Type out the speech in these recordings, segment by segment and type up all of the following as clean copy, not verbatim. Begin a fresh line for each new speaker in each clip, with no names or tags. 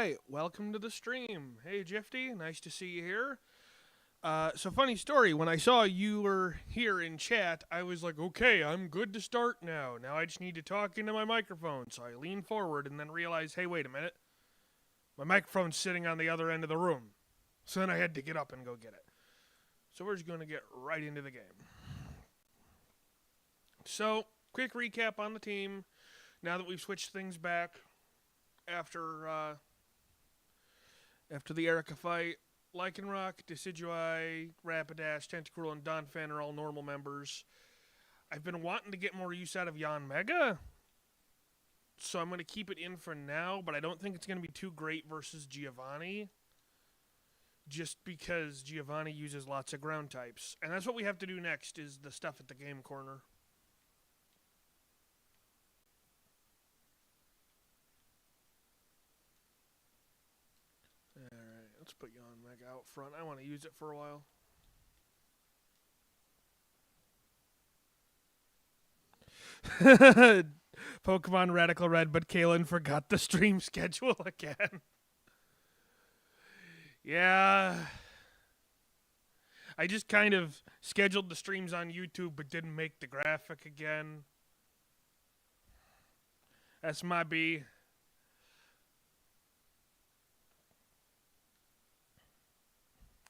right, welcome to the stream. Hey, Jifty, nice to see you here. So funny story. When I saw you were here in chat, I was like, okay, I'm good to start now. Now I just need to talk into my microphone. So I leaned forward and then realized, hey, wait a minute, my microphone's sitting on the other end of the room. So then I had to get up and go get it. So we're just going to get right into the game. So, quick recap on the team. Now that we've switched things back after the Erica fight, Lycanroc, Decidueye, Rapidash, Tentacruel, and Donphan are all normal members. I've been wanting to get more use out of Yanmega, so I'm going to keep it in for now, but I don't think it's going to be too great versus Giovanni, just because Giovanni uses lots of ground types. And that's what we have to do next, is the stuff at the game corner. Alright, let's put Yanmega out front. I want to use it for a while. Pokemon Radical Red, but Kalen forgot the stream schedule again. Yeah. I just kind of scheduled the streams on YouTube but didn't make the graphic again. That's my B.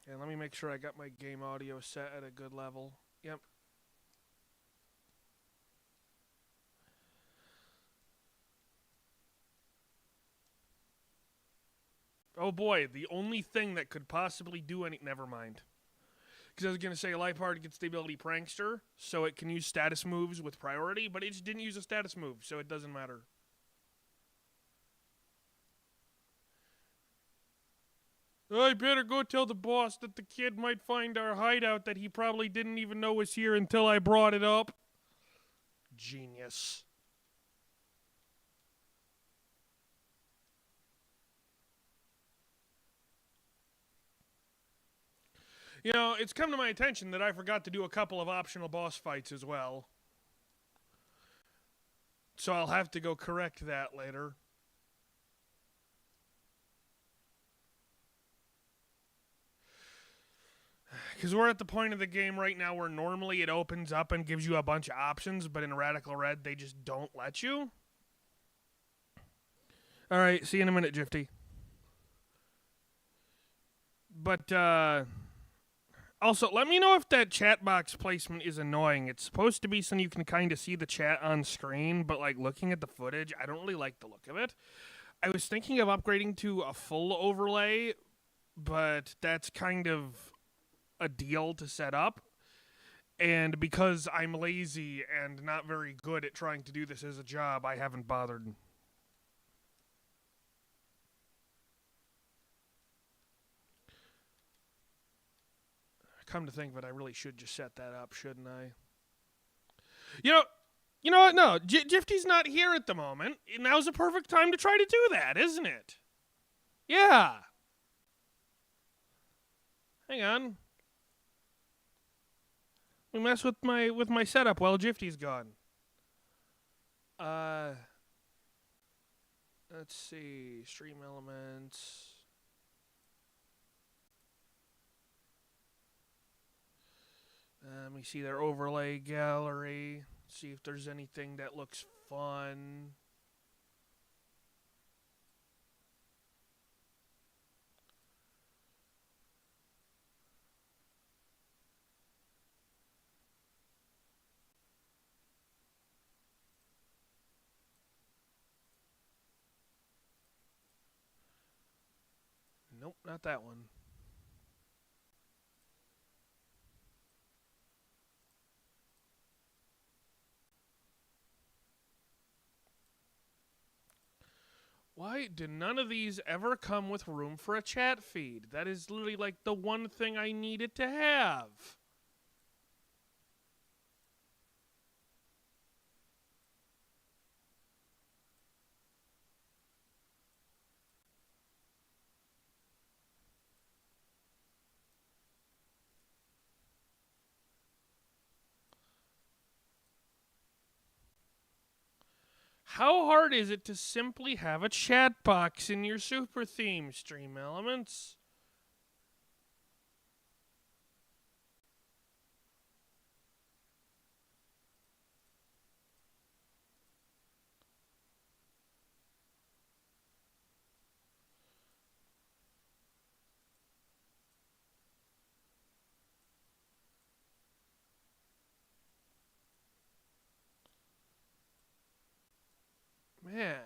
And let me make sure I got my game audio set at a good level. Yep. Oh boy, the only thing that could possibly do any... Never mind. Because I was going to say Liepard gets the ability Prankster, so it can use status moves with priority, but it just didn't use a status move, so it doesn't matter. I better go tell the boss that the kid might find our hideout that he probably didn't even know was here until I brought it up. Genius. You know, it's come to my attention that I forgot to do a couple of optional boss fights as well. So I'll have to go correct that later. Because we're at the point of the game right now where normally it opens up and gives you a bunch of options, but in Radical Red, they just don't let you. Alright, see you in a minute, Jifty. But, also, let me know if that chat box placement is annoying. It's supposed to be so you can kind of see the chat on screen, but, like, looking at the footage, I don't really like the look of it. I was thinking of upgrading to a full overlay, but that's kind of a deal to set up, and because I'm lazy and not very good at trying to do this as a job, I haven't bothered. Come to think of it, I really should just set that up, shouldn't I? You know what? No, Jifty's not here at the moment. Now's the perfect time to try to do that, isn't it? Yeah. Hang on. We mess with my setup while Jifty's gone. Let's see. Stream elements. Let me see their overlay gallery. See if there's anything that looks fun. Nope, not that one. Why do none of these ever come with room for a chat feed? That is literally like the one thing I needed to have. How hard is it to simply have a chat box in your super theme, Stream Elements? Man.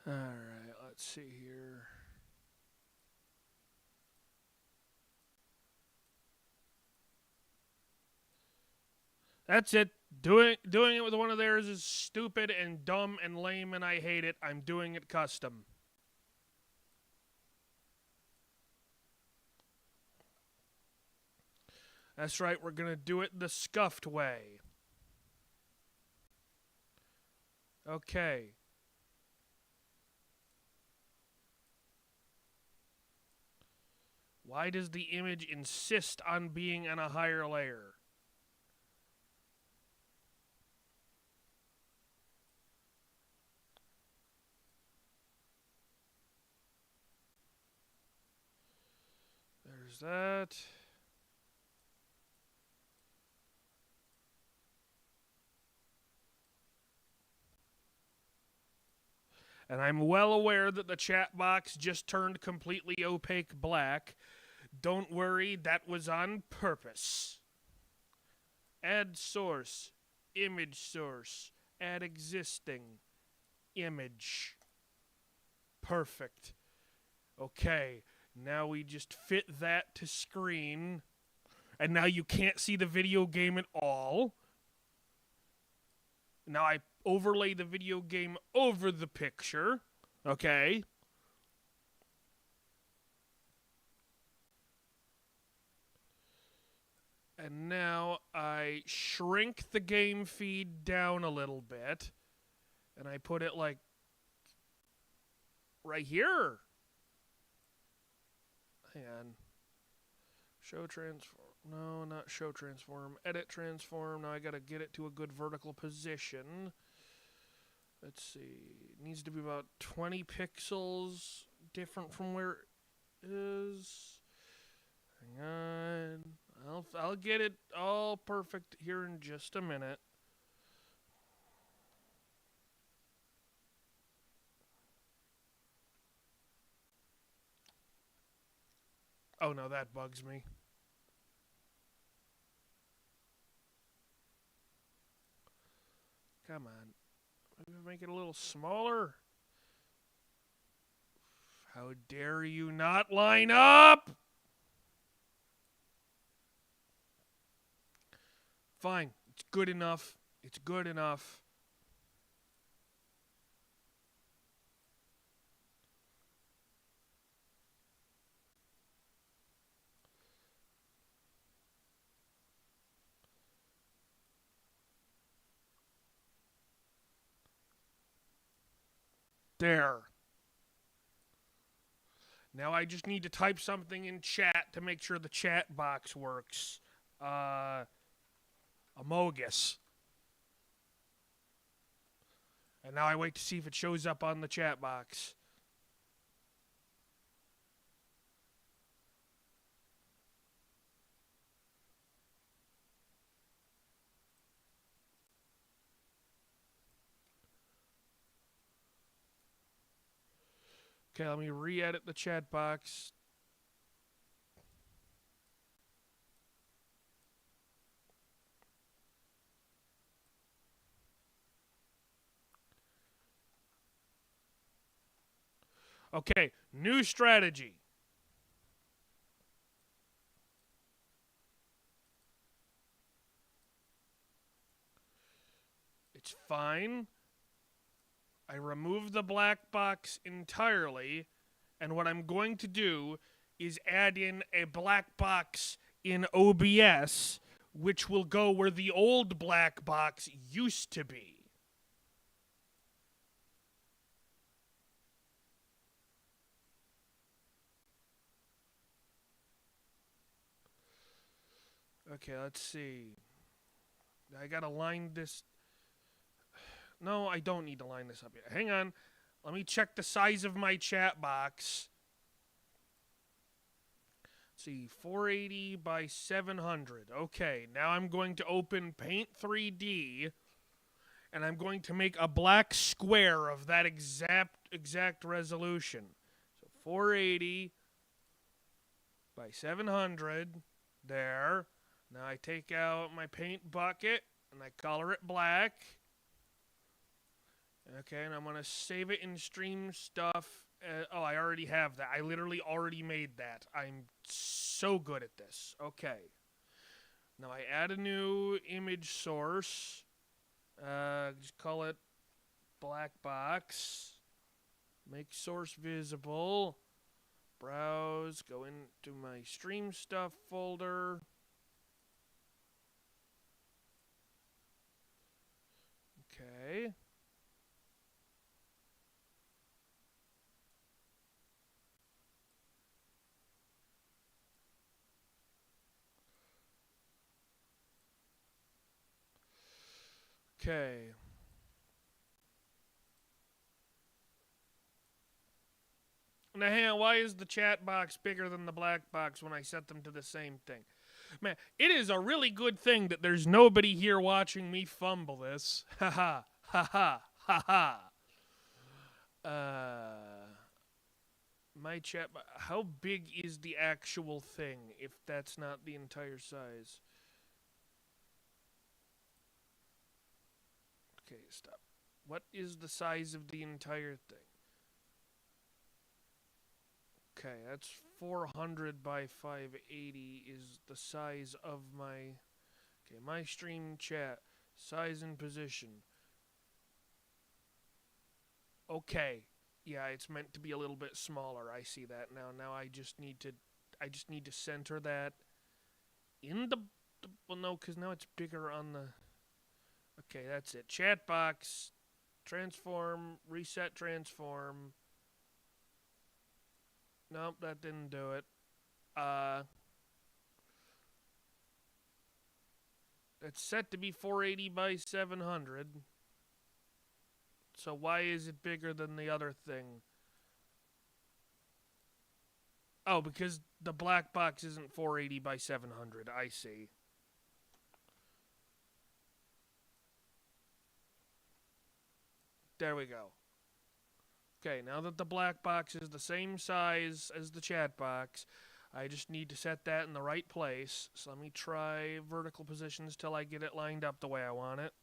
Alright, let's see here. That's it. Doing it with one of theirs is stupid and dumb and lame, and I hate it. I'm doing it custom. That's right, we're gonna do it the scuffed way. Okay. Why does the image insist on being on a higher layer? There's that. And I'm well aware that the chat box just turned completely opaque black. Don't worry, that was on purpose. Add source, image source, add existing, image. Perfect. Okay, now we just fit that to screen. And now you can't see the video game at all. Now I overlay the video game over the picture. Okay. And now I shrink the game feed down a little bit. And I put it like right here. Hang on. Show transform. No, not show transform. Edit transform. Now I gotta get it to a good vertical position. Let's see. It needs to be about 20 pixels different from where it is. Hang on. I'll get it all perfect here in just a minute. Oh no, that bugs me. Come on. Maybe make it a little smaller. How dare you not line up? Fine. It's good enough. It's good enough. There. Now I just need to type something in chat to make sure the chat box works. Amogus. And now I wait to see if it shows up on the chat box. Okay, let me re-edit the chat box. Okay, new strategy. It's fine. I remove the black box entirely, and what I'm going to do is add in a black box in OBS, which will go where the old black box used to be. Okay, let's see. I gotta line this. No, I don't need to line this up yet. Hang on. Let me check the size of my chat box. Let's see, 480 by 700. Okay, now I'm going to open Paint 3D, and I'm going to make a black square of that exact resolution. So 480 by 700. There. Now I take out my paint bucket, and I color it black. Okay, and I'm going to save it in Stream Stuff. Oh, I already have that. I literally already made that. I'm so good at this. Okay. Now I add a new image source. Just call it black box. Make source visible. Browse. Go into my Stream Stuff folder. Okay. Okay. Now, hang on, why is the chat box bigger than the black box when I set them to the same thing? Man, it is a really good thing that there's nobody here watching me fumble this. Ha ha, ha ha, ha ha. My chat box. How big is the actual thing if that's not the entire size? Okay, stop. What is the size of the entire thing? Okay, that's 400 by 580 is the size of my... Okay, my stream chat. Size and position. Okay. Yeah, it's meant to be a little bit smaller. I see that now. Now I just need to center that in the well, no, because now it's bigger on the... Okay, that's it. Chat box. Transform. Reset transform. Nope, that didn't do it. It's set to be 480 by 700. So why is it bigger than the other thing? Oh, because the black box isn't 480 by 700. I see. There we go. Okay, now that the black box is the same size as the chat box, I just need to set that in the right place. So let me try vertical positions till I get it lined up the way I want it.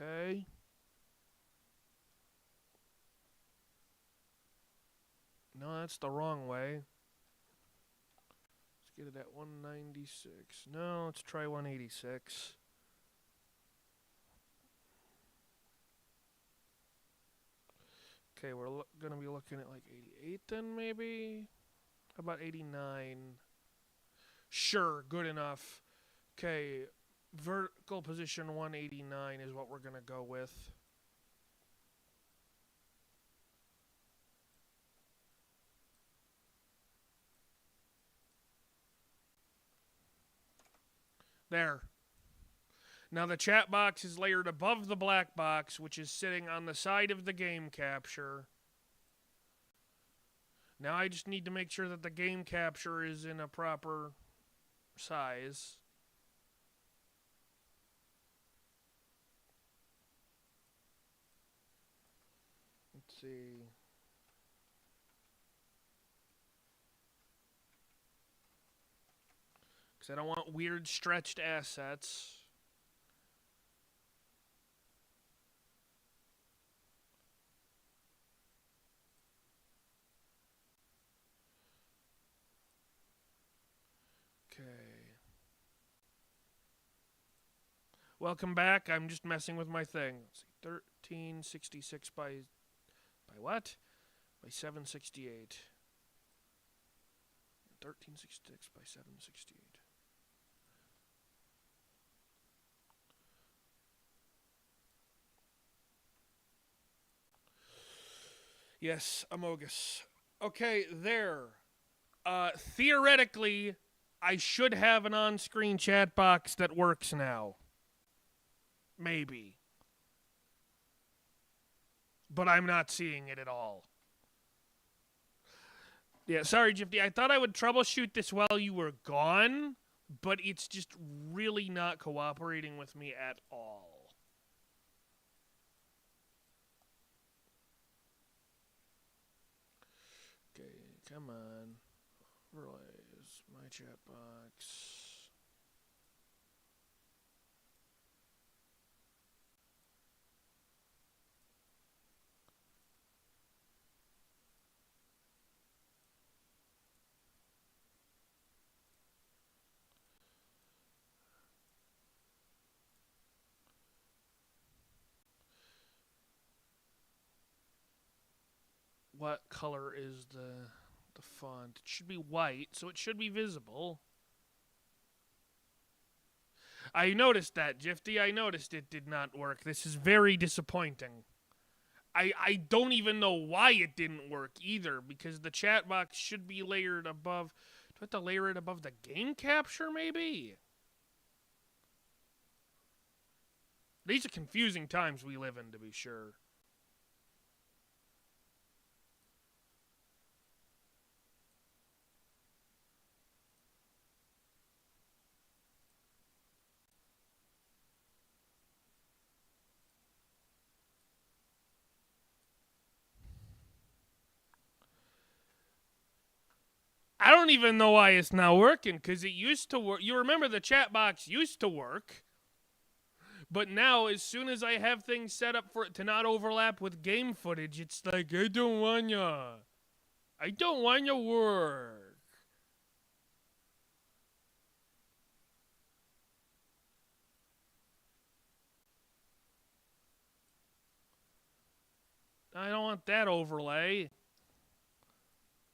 Okay. No, that's the wrong way. Let's get it at 196. No, let's try 186. Okay, we're going to be looking at like 88 then, maybe? How about 89? Sure, good enough. Okay, vertical position 189 is what we're going to go with. There. Now the chat box is layered above the black box, which is sitting on the side of the game capture. Now I just need to make sure that the game capture is in a proper size. Let's see. Because I don't want weird stretched assets. Welcome back. I'm just messing with my thing. Let's see. 1366 by what? By 768. 1366 by 768. Yes, Amogus. Okay, there. Theoretically, I should have an on-screen chat box that works now. Maybe. But I'm not seeing it at all. Yeah, sorry, Jifty. I thought I would troubleshoot this while you were gone, but it's just really not cooperating with me at all. Okay, come on. Overlays, my chat box. What color is the font? It should be white, so it should be visible. I noticed that, Jifty. I noticed it did not work. This is very disappointing. I don't even know why it didn't work either, because the chat box should be layered above. Do I have to layer it above the game capture, maybe? These are confusing times we live in, to be sure. I don't even know why it's not working, because it used to work. You remember the chat box used to work, but now as soon as I have things set up for it to not overlap with game footage, it's like, I don't want ya. I don't want ya work. I don't want that overlay.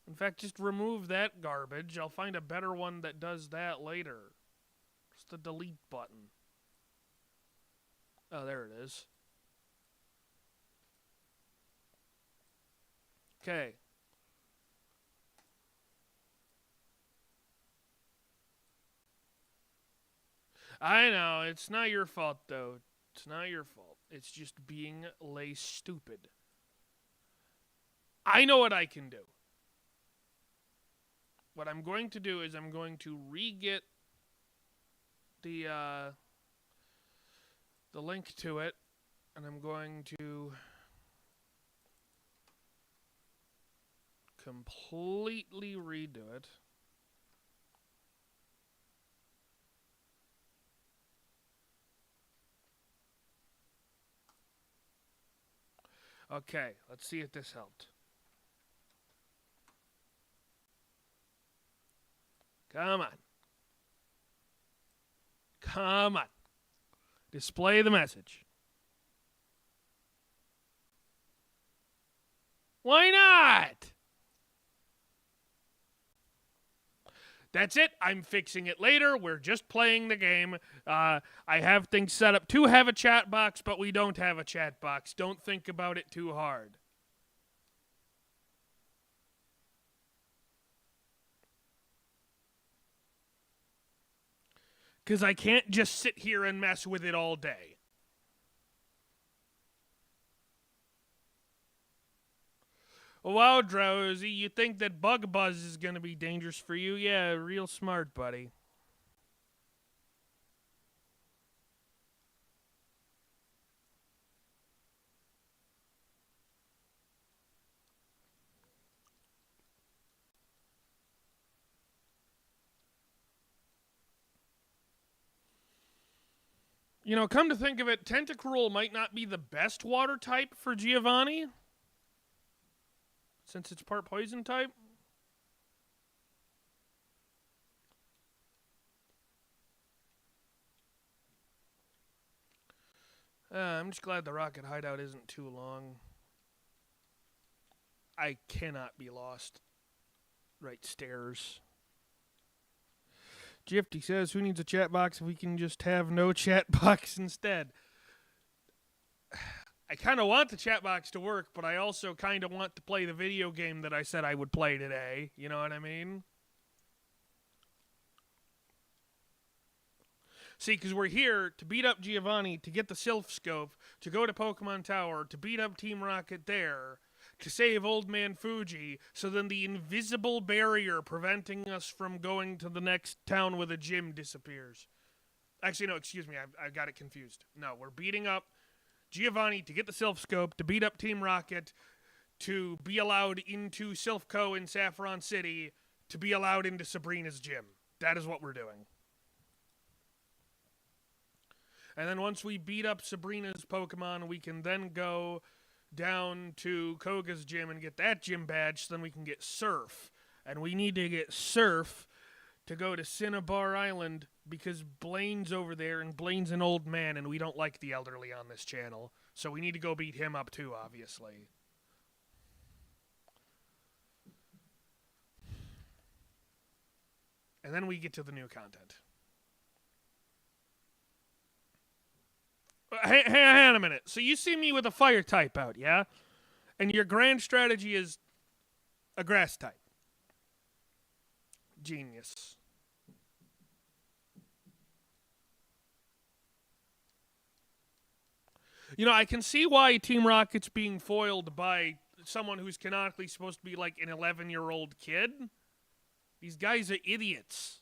In fact, just remove that garbage. I'll find a better one that does that later. Just the delete button. Oh, there it is. Okay. I know, it's not your fault, though. It's not your fault. It's just being lay stupid. I know what I can do. What I'm going to do is I'm going to re-get the link to it, and I'm going to completely redo it. Okay, let's see if this helped. Come on. Come on. Display the message. Why not? That's it. I'm fixing it later. We're just playing the game. I have things set up to have a chat box, but we don't have a chat box. Don't think about it too hard. Because I can't just sit here and mess with it all day. Wow, Drowsy, you think that bug buzz is going to be dangerous for you? Yeah, real smart, buddy. You know, come to think of it, Tentacruel might not be the best water type for Giovanni, since it's part poison type. I'm just glad the rocket hideout isn't too long. I cannot be lost. Right stairs. Gifty says, who needs a chat box if we can just have no chat box instead? I kind of want the chat box to work, but I also kind of want to play the video game that I said I would play today. You know what I mean? See, because we're here to beat up Giovanni, to get the Sylph Scope, to go to Pokemon Tower, to beat up Team Rocket there, to save Old Man Fuji, so then the invisible barrier preventing us from going to the next town with a gym disappears. Actually, no, excuse me, I got it confused. No, we're beating up Giovanni to get the Sylph Scope, to beat up Team Rocket, to be allowed into Sylph Co. in Saffron City, to be allowed into Sabrina's gym. That is what we're doing. And then once we beat up Sabrina's Pokemon, we can then go down to Koga's gym and get that gym badge, so then we can get Surf. And we need to get Surf to go to Cinnabar Island because Blaine's over there, and Blaine's an old man, and we don't like the elderly on this channel. So we need to go beat him up too, obviously. And then we get to the new content. Hang on a minute. So you see me with a fire type out, yeah? And your grand strategy is a grass type. Genius. You know, I can see why Team Rocket's being foiled by someone who's canonically supposed to be like an 11-year-old kid. These guys are idiots.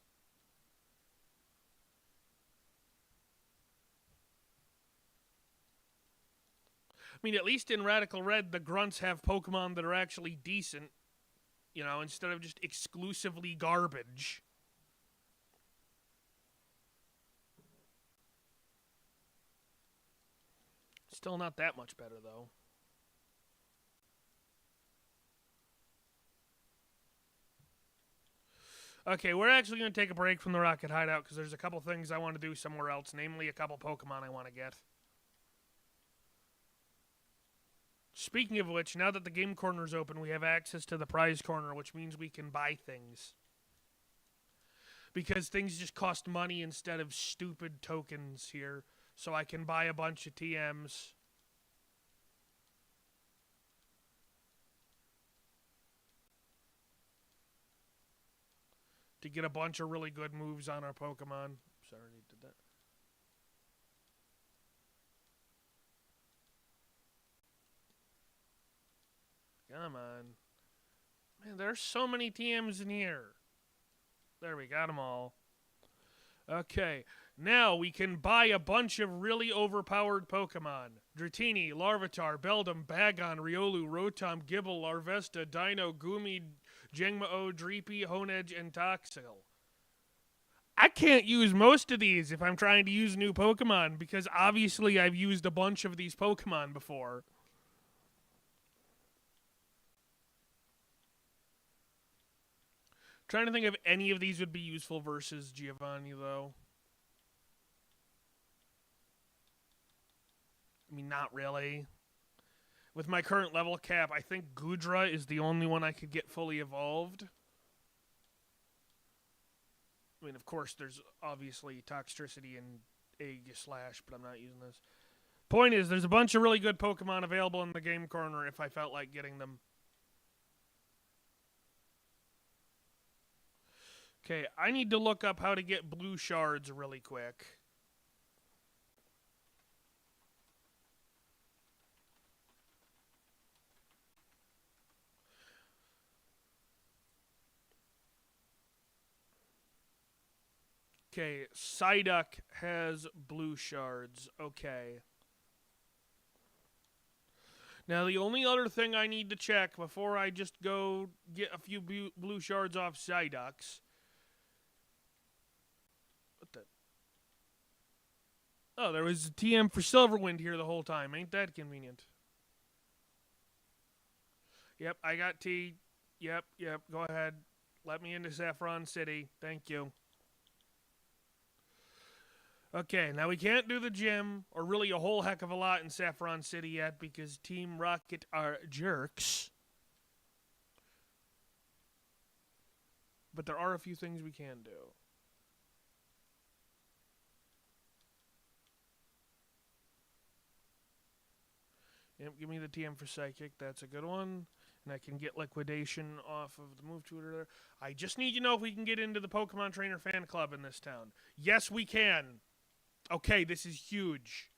I mean, at least in Radical Red, the grunts have Pokemon that are actually decent, you know, instead of just exclusively garbage. Still not that much better, though. Okay, we're actually going to take a break from the Rocket Hideout because there's a couple things I want to do somewhere else, namely a couple Pokemon I want to get. Speaking of which, now that the game corner is open, we have access to the prize corner, which means we can buy things. Because things just cost money instead of stupid tokens here. So I can buy a bunch of TMs. To get a bunch of really good moves on our Pokemon. Sorry, I did that. Come on. Man, there's so many TMs in here. There, we got them all. Okay, now we can buy a bunch of really overpowered Pokemon. Dratini, Larvitar, Beldum, Bagon, Riolu, Rotom, Gible, Larvesta, Dino, Gumi, Jangmo-O, Dreepy, Honedge, and Toxel. I can't use most of these if I'm trying to use new Pokemon because obviously I've used a bunch of these Pokemon before. Trying to think if any of these would be useful versus Giovanni, though. I mean, not really. With my current level cap, I think Goodra is the only one I could get fully evolved. I mean, of course, there's obviously Toxtricity and Egg Slash, but I'm not using this. Point is, there's a bunch of really good Pokemon available in the game corner if I felt like getting them. Okay, I need to look up how to get blue shards really quick. Okay, Psyduck has blue shards. Okay. Now, the only other thing I need to check before I just go get a few blue shards off Psyducks. What the? Oh, there was a TM for Silverwind here the whole time. Ain't that convenient? Yep, I got T. Yep, go ahead. Let me into Saffron City. Thank you. Okay, now we can't do the gym, or really a whole heck of a lot in Saffron City yet, because Team Rocket are jerks. But there are a few things we can do. Yep, give me the TM for Psychic. That's a good one. And I can get Liquidation off of the move tutor there. I just need to know if we can get into the Pokemon Trainer fan club in this town. Yes, we can. Okay, this is huge.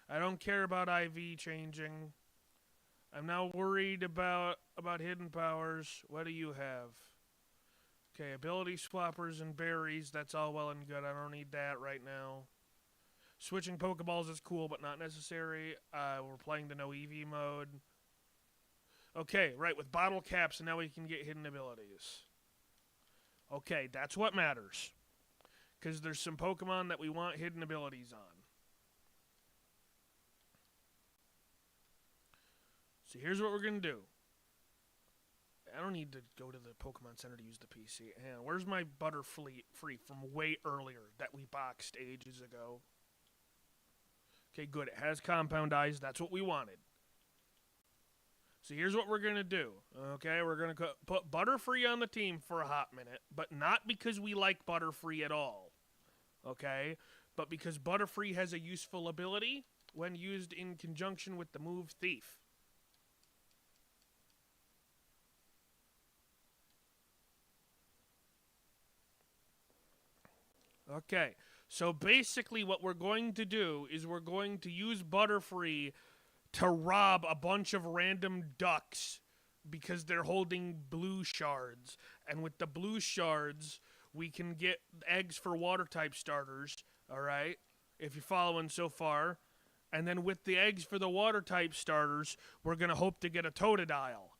I don't care about IV changing. I'm now worried about hidden powers. What do you have? Okay, ability swappers and berries. That's all well and good. I don't need that right now. Switching Pokeballs is cool, but not necessary. We're playing the no EV mode. Okay, right, with bottle caps, and now we can get hidden abilities. Okay, that's what matters. Because there's some Pokemon that we want hidden abilities on. So here's what we're going to do. I don't need to go to the Pokemon Center to use the PC. And where's my Butterfree from way earlier that we boxed ages ago? Okay, good. It has compound eyes. That's what we wanted. So here's what we're going to do. Okay, we're going to put Butterfree on the team for a hot minute, but not because we like Butterfree at all. Okay, but because Butterfree has a useful ability when used in conjunction with the move Thief. Okay, so basically what we're going to do is we're going to use Butterfree to rob a bunch of random ducks because they're holding blue shards. And with the blue shards, we can get eggs for water-type starters, all right, if you're following so far. And then with the eggs for the water-type starters, we're going to hope to get a Totodile.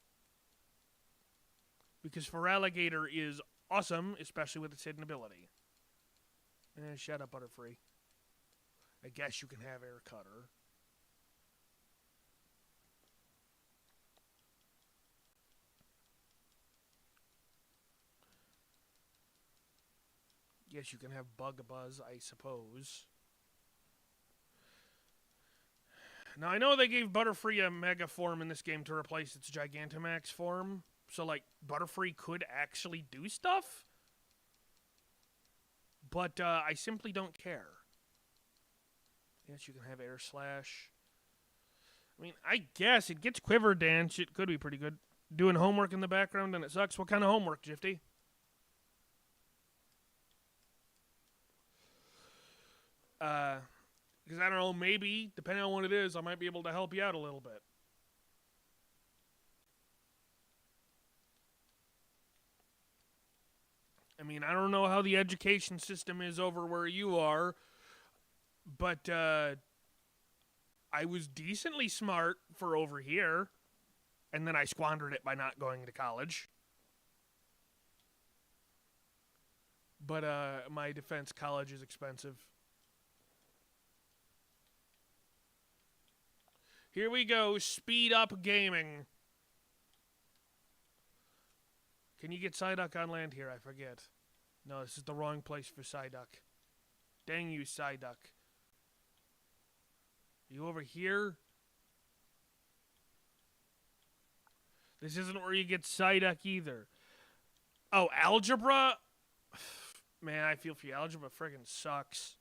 Because Feraligatr is awesome, especially with its hidden ability. Shut up, Butterfree. I guess you can have Air Cutter. Yes, you can have Bug Buzz, I suppose. Now, I know they gave Butterfree a Mega form in this game to replace its Gigantamax form. So, like, Butterfree could actually do stuff. But I simply don't care. Yes, you can have Air Slash. I mean, I guess it gets Quiver Dance. It could be pretty good. Doing homework in the background and it sucks. What kind of homework, Jifty? Because I don't know, maybe, depending on what it is, I might be able to help you out a little bit. I mean, I don't know how the education system is over where you are, but I was decently smart for over here, and then I squandered it by not going to college. But my defense, college is expensive. Here we go, speed up gaming. Can you get Psyduck on land here? I forget. No, this is the wrong place for Psyduck. Dang you, Psyduck. You over here? This isn't where you get Psyduck either. Oh, Algebra? Man, I feel for you. Algebra friggin' sucks.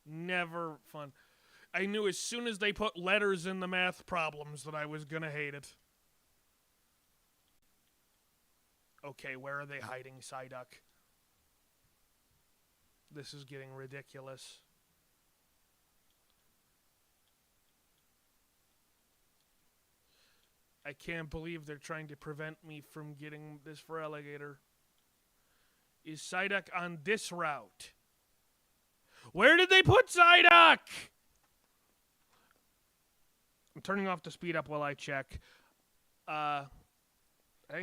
Never fun. I knew as soon as they put letters in the math problems that I was gonna hate it. Okay, where are they hiding Psyduck? This is getting ridiculous. I can't believe they're trying to prevent me from getting this Feraligatr. Is Psyduck on this route? Where did they put Psyduck? I'm turning off the speed up while I check. Hang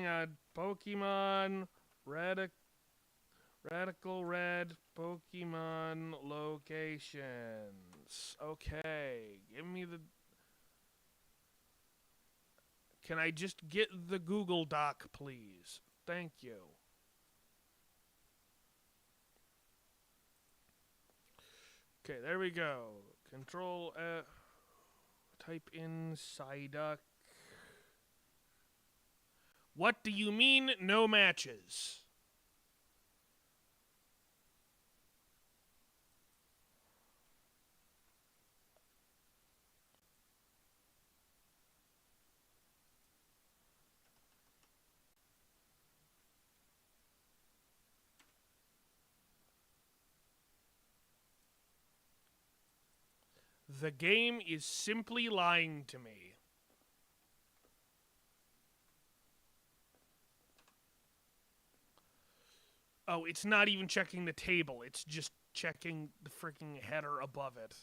on. Pokemon Radical Red Pokemon locations. Okay. Give me the... Can I just get the Google Doc, please? Thank you. Okay, there we go. Control F. Type in Psyduck. What do you mean, no matches? The game is simply lying to me. Oh, it's not even checking the table. It's just checking the freaking header above it.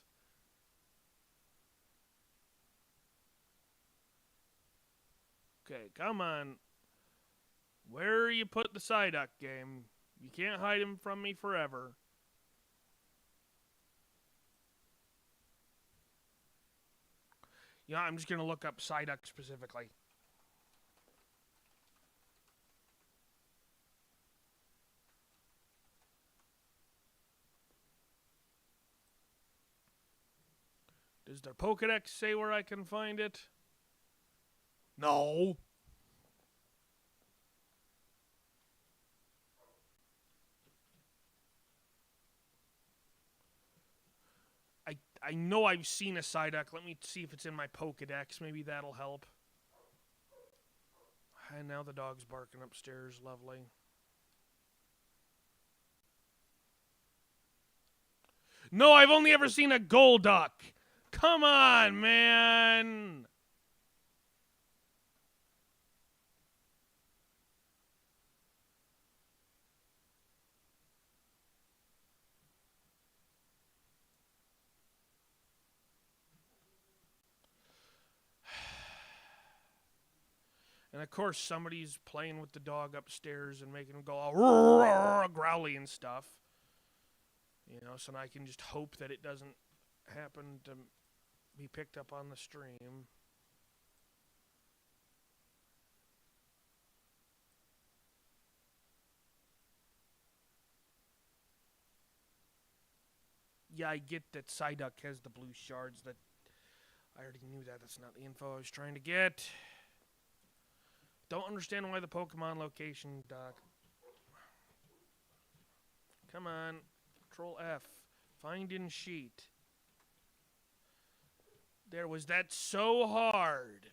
Okay, come on. Where you put the Psyduck game? You can't hide him from me forever. Yeah, I'm just going to look up Psyduck specifically. Does their Pokédex say where I can find it? No. I know I've seen a Psyduck. Let me see if it's in my Pokédex. Maybe that'll help. And now the dog's barking upstairs. Lovely. No, I've only ever seen a Golduck. Come on, man. And of course, somebody's playing with the dog upstairs and making him go all growly and stuff. You know, so I can just hope that it doesn't happen to be picked up on the stream. Yeah, I get that Psyduck has the blue shards. That I already knew that. That's not the info I was trying to get. Don't understand why the Pokemon location doc. Come on. Control F. Find in sheet. There was that so hard.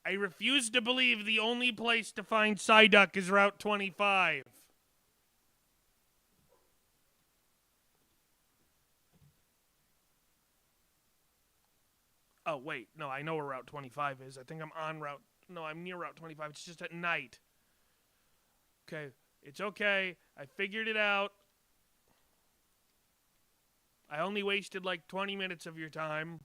I refuse to believe the only place to find Psyduck is Route 25. Oh, wait. No, I know where Route 25 is. I think I'm on Route... No, I'm near Route 25. It's just at night. Okay. It's okay. I figured it out. I only wasted like 20 minutes of your time.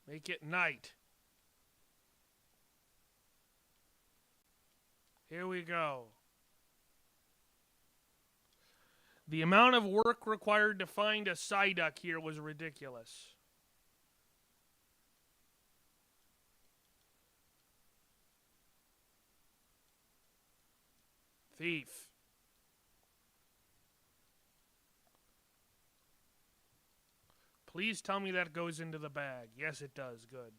Make it night. Here we go. The amount of work required to find a Psyduck here was ridiculous. Thief. Please tell me that goes into the bag. Yes, it does. Good.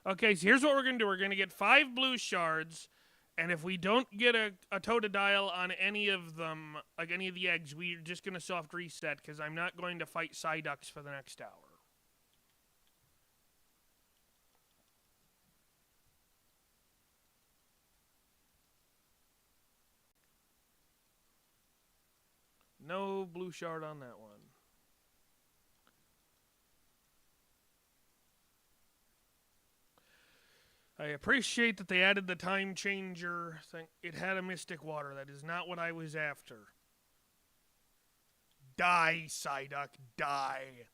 Okay, so here's what we're going to do. We're going to get 5 blue shards, and if we don't get a Totodile on any of them, like any of the eggs, we're just going to soft reset, because I'm not going to fight Psyducks for the next hour. No blue shard on that one. I appreciate that they added the time changer thing. It had a Mystic Water. That is not what I was after. Die, Psyduck, die.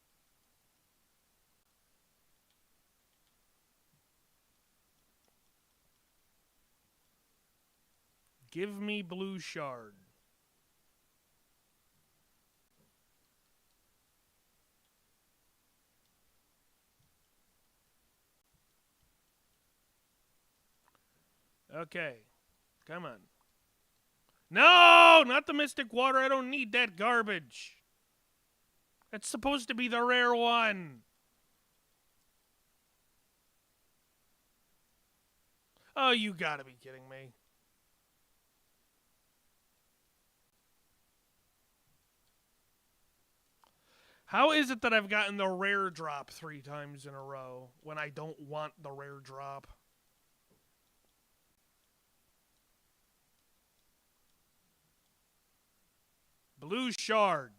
Give me blue shard. Okay. Come on. No! Not the Mystic Water. I don't need that garbage. That's supposed to be the rare one. Oh, you gotta be kidding me. How is it that I've gotten the rare drop 3 times in a row when I don't want the rare drop? Blue shard.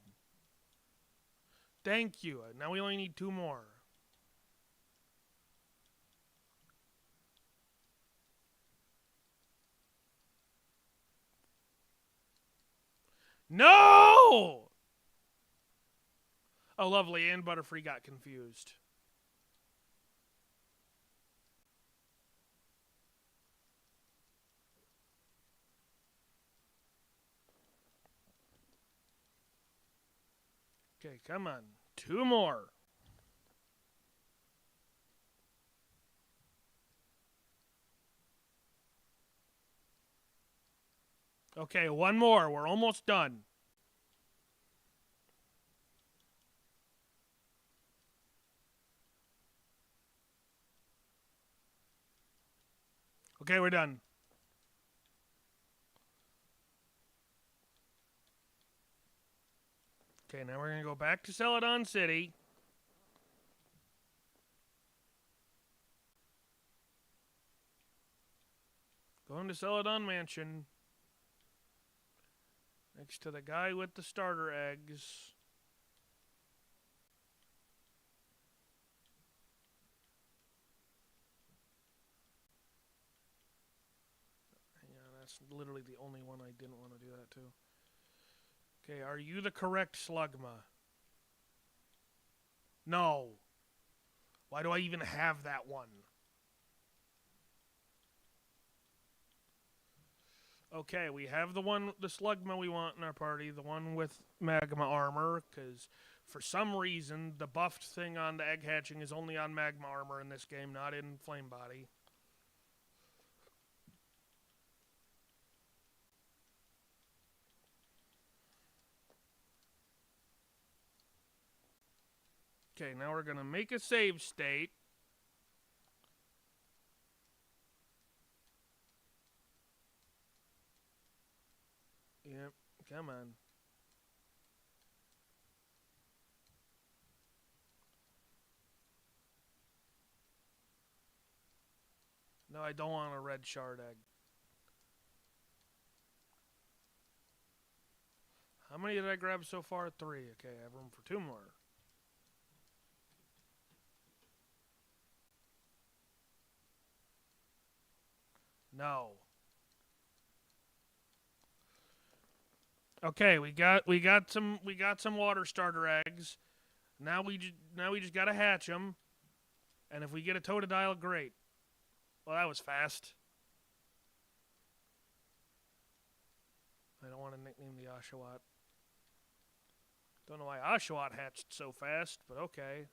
Thank you. Now we only need 2 more. No! Oh, lovely. And Butterfree got confused. Okay, come on. 2 more. Okay, 1 more. We're almost done. Okay, we're done. Okay, now we're going to go back to Celadon City. Going to Celadon Mansion. Next to the guy with the starter eggs. Yeah, that's literally the only one I didn't want to do that to. Okay, are you the correct Slugma? No. Why do I even have that one? Okay, we have the Slugma we want in our party, the one with magma armor, because for some reason the buffed thing on the egg hatching is only on magma armor in this game, not in flame body. Okay, now we're going to make a save state. Yep, come on. No, I don't want a red shard egg. How many did I grab so far? 3. Okay, I have room for 2 more. No. Okay, we got some water starter eggs. Now we just gotta hatch them, and if we get a Totodile, great. Well, that was fast. I don't want to nickname the Oshawott. Don't know why Oshawott hatched so fast, but okay.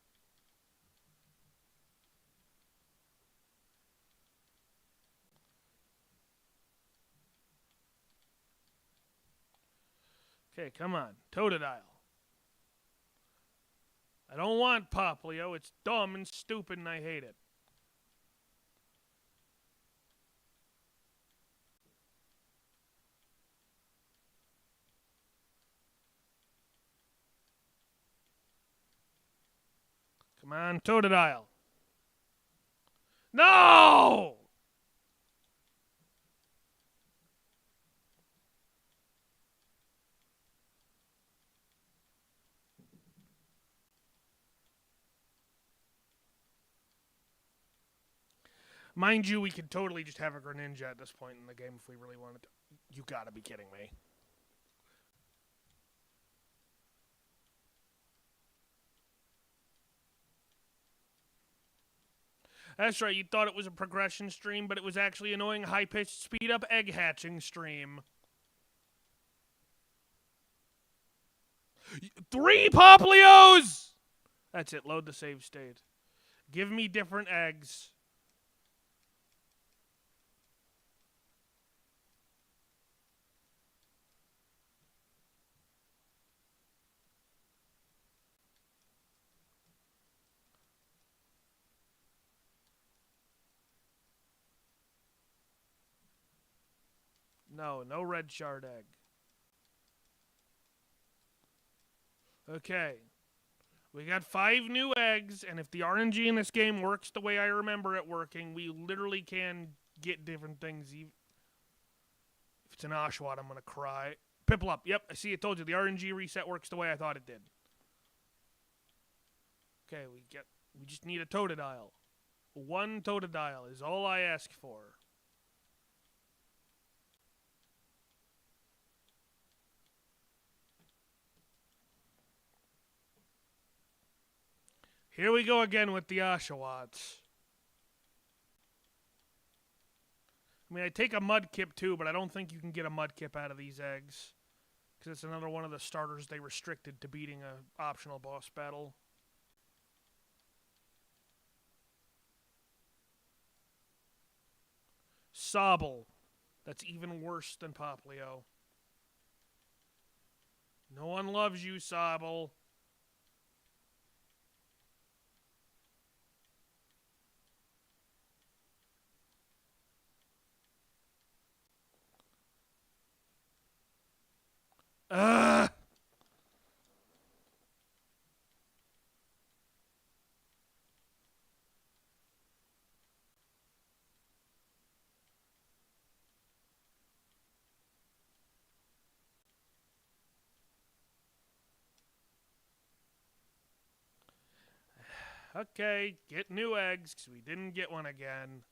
Okay, come on. Totodile. I don't want Poplio. It's dumb and stupid and I hate it. Come on, Totodile. No! Mind you, we could totally just have a Greninja at this point in the game if we really wanted to. You gotta be kidding me. That's right, you thought it was a progression stream, but it was actually annoying high-pitched speed-up egg hatching stream. 3 Poplios! That's it, load the save state. Give me different eggs. No, no red shard egg. Okay. We got 5 new eggs, and if the RNG in this game works the way I remember it working, we literally can get different things. If it's an Oshawott, I'm going to cry. Piplup, yep, I see, I told you, the RNG reset works the way I thought it did. Okay, we just need a Totodile. 1 Totodile is all I ask for. Here we go again with the Oshawotts. I mean, I take a Mudkip too, but I don't think you can get a Mudkip out of these eggs. Because it's another one of the starters they restricted to beating a optional boss battle. Sobble. That's even worse than Poplio. No one loves you, Sobble. Ugh! Okay, get new eggs, because we didn't get one again.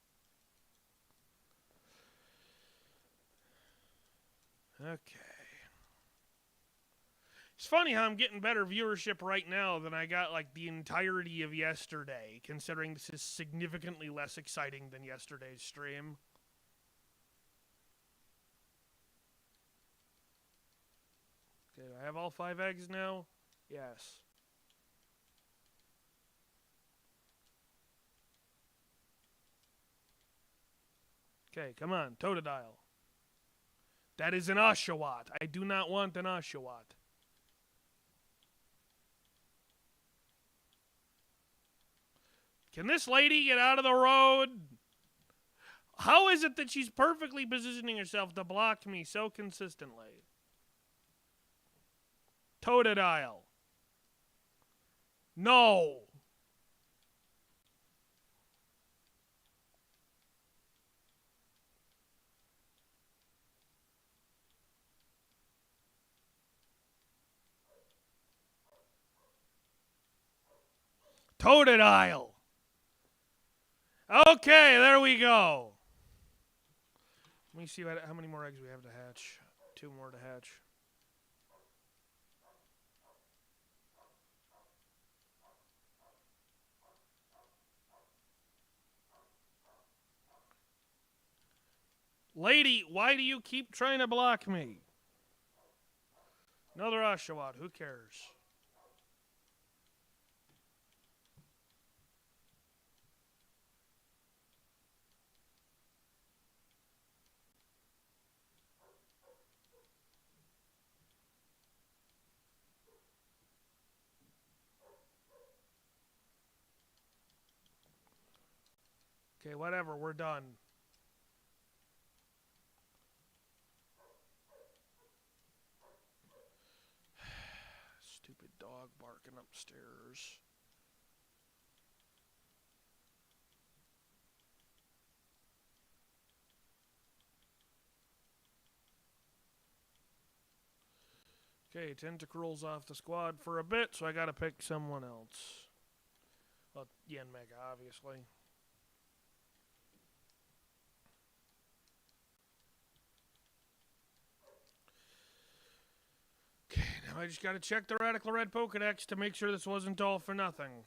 Okay. It's funny how I'm getting better viewership right now than I got like the entirety of yesterday, considering this is significantly less exciting than yesterday's stream. Okay, do I have all 5 eggs now? Yes. Okay, come on, Totodile. That is an Oshawott. I do not want an Oshawott. Can this lady get out of the road? How is it that she's perfectly positioning herself to block me so consistently? Totodile. No. Totodile. Okay, there we go. Let me see how many more eggs we have to hatch. 2 more to hatch. Lady, why do you keep trying to block me? Another Oshawott, who cares? Okay, whatever, we're done. Stupid dog barking upstairs. Okay, Tentacruel's off the squad for a bit, so I gotta pick someone else. Well, Yanmega, obviously. Okay, now I just gotta check the Radical Red Pokedex to make sure this wasn't all for nothing.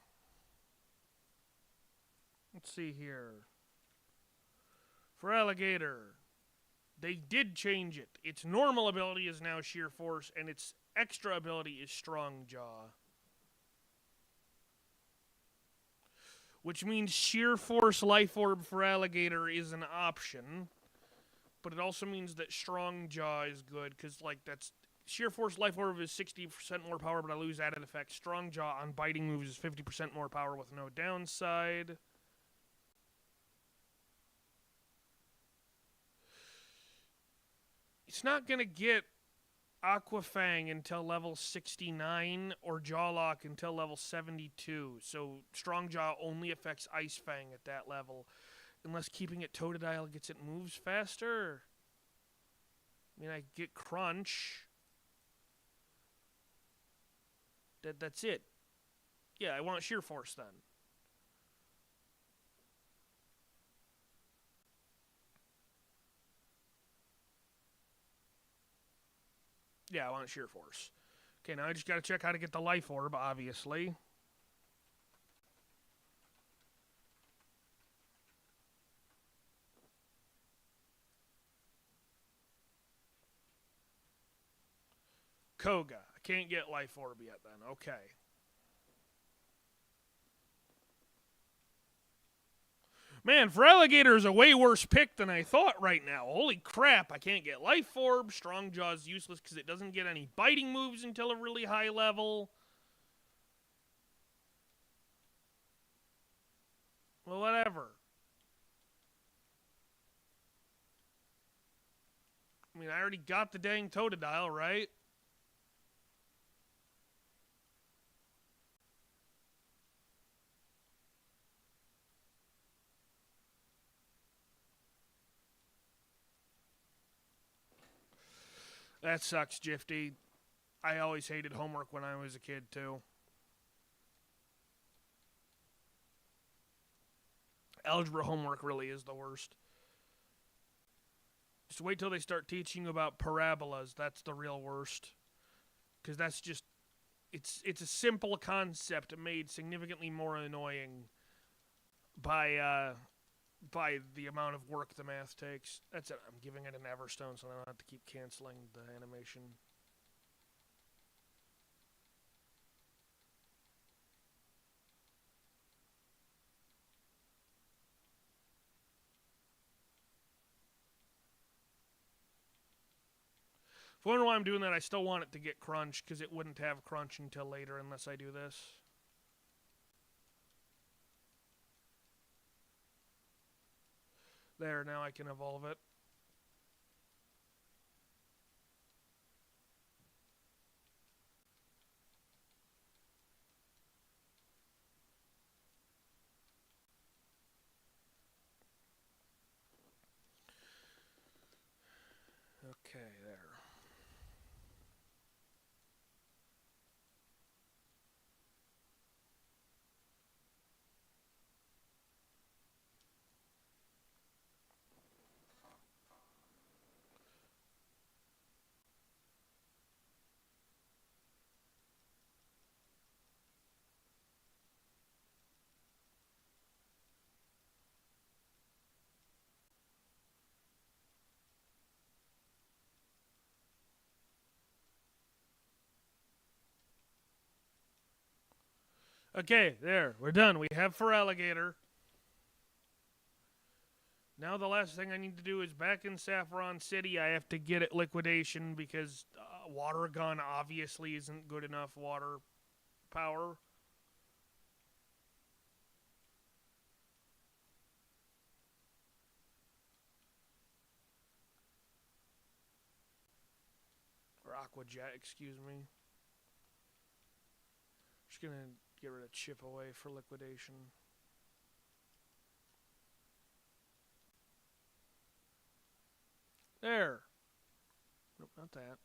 Let's see here. For Alligator, they did change it. Its normal ability is now Sheer Force, and its extra ability is Strong Jaw. Which means Sheer Force Life Orb for Alligator is an option. But it also means that Strong Jaw is good, because, like, that's... Sheer Force Life Orb is 60% more power, but I lose added effect. Strong Jaw on biting moves is 50% more power with no downside. it's not going to get Aquafang until level 69 or Jawlock until level 72. So Strongjaw only affects Ice Fang at that level. Unless keeping it Totodile gets it moves faster. I mean, I get Crunch. That's it. Yeah, I want Sheer Force then. Yeah, I want Sheer Force. Okay, now I just gotta check how to get the Life Orb, obviously. Koga. I can't get Life Orb yet then. Okay. Man, Feraligatr is a way worse pick than I thought right now. Holy crap, I can't get Life Orb. Strongjaw's useless because it doesn't get any biting moves until a really high level. Well, whatever. I mean, I already got the dang Totodile, right? That sucks, Jifty. I always hated homework when I was a kid, too. Algebra homework really is the worst. Just wait till they start teaching you about parabolas. That's the real worst. Because that's just... It's a simple concept made significantly more annoying by the amount of work the math takes. That's it. I'm giving it an Everstone so I don't have to keep canceling the animation. If you wonder why I'm doing that, I still want it to get Crunch, because it wouldn't have Crunch until later unless I do this. There, now I can evolve it. Okay, there. Okay, there. We're done. We have Feraligatr. Now the last thing I need to do is back in Saffron City, I have to get it Liquidation because Water Gun obviously isn't good enough water power. Or Aqua Jet, excuse me. Just gonna get rid of Chip Away for Liquidation. There. Nope, not that.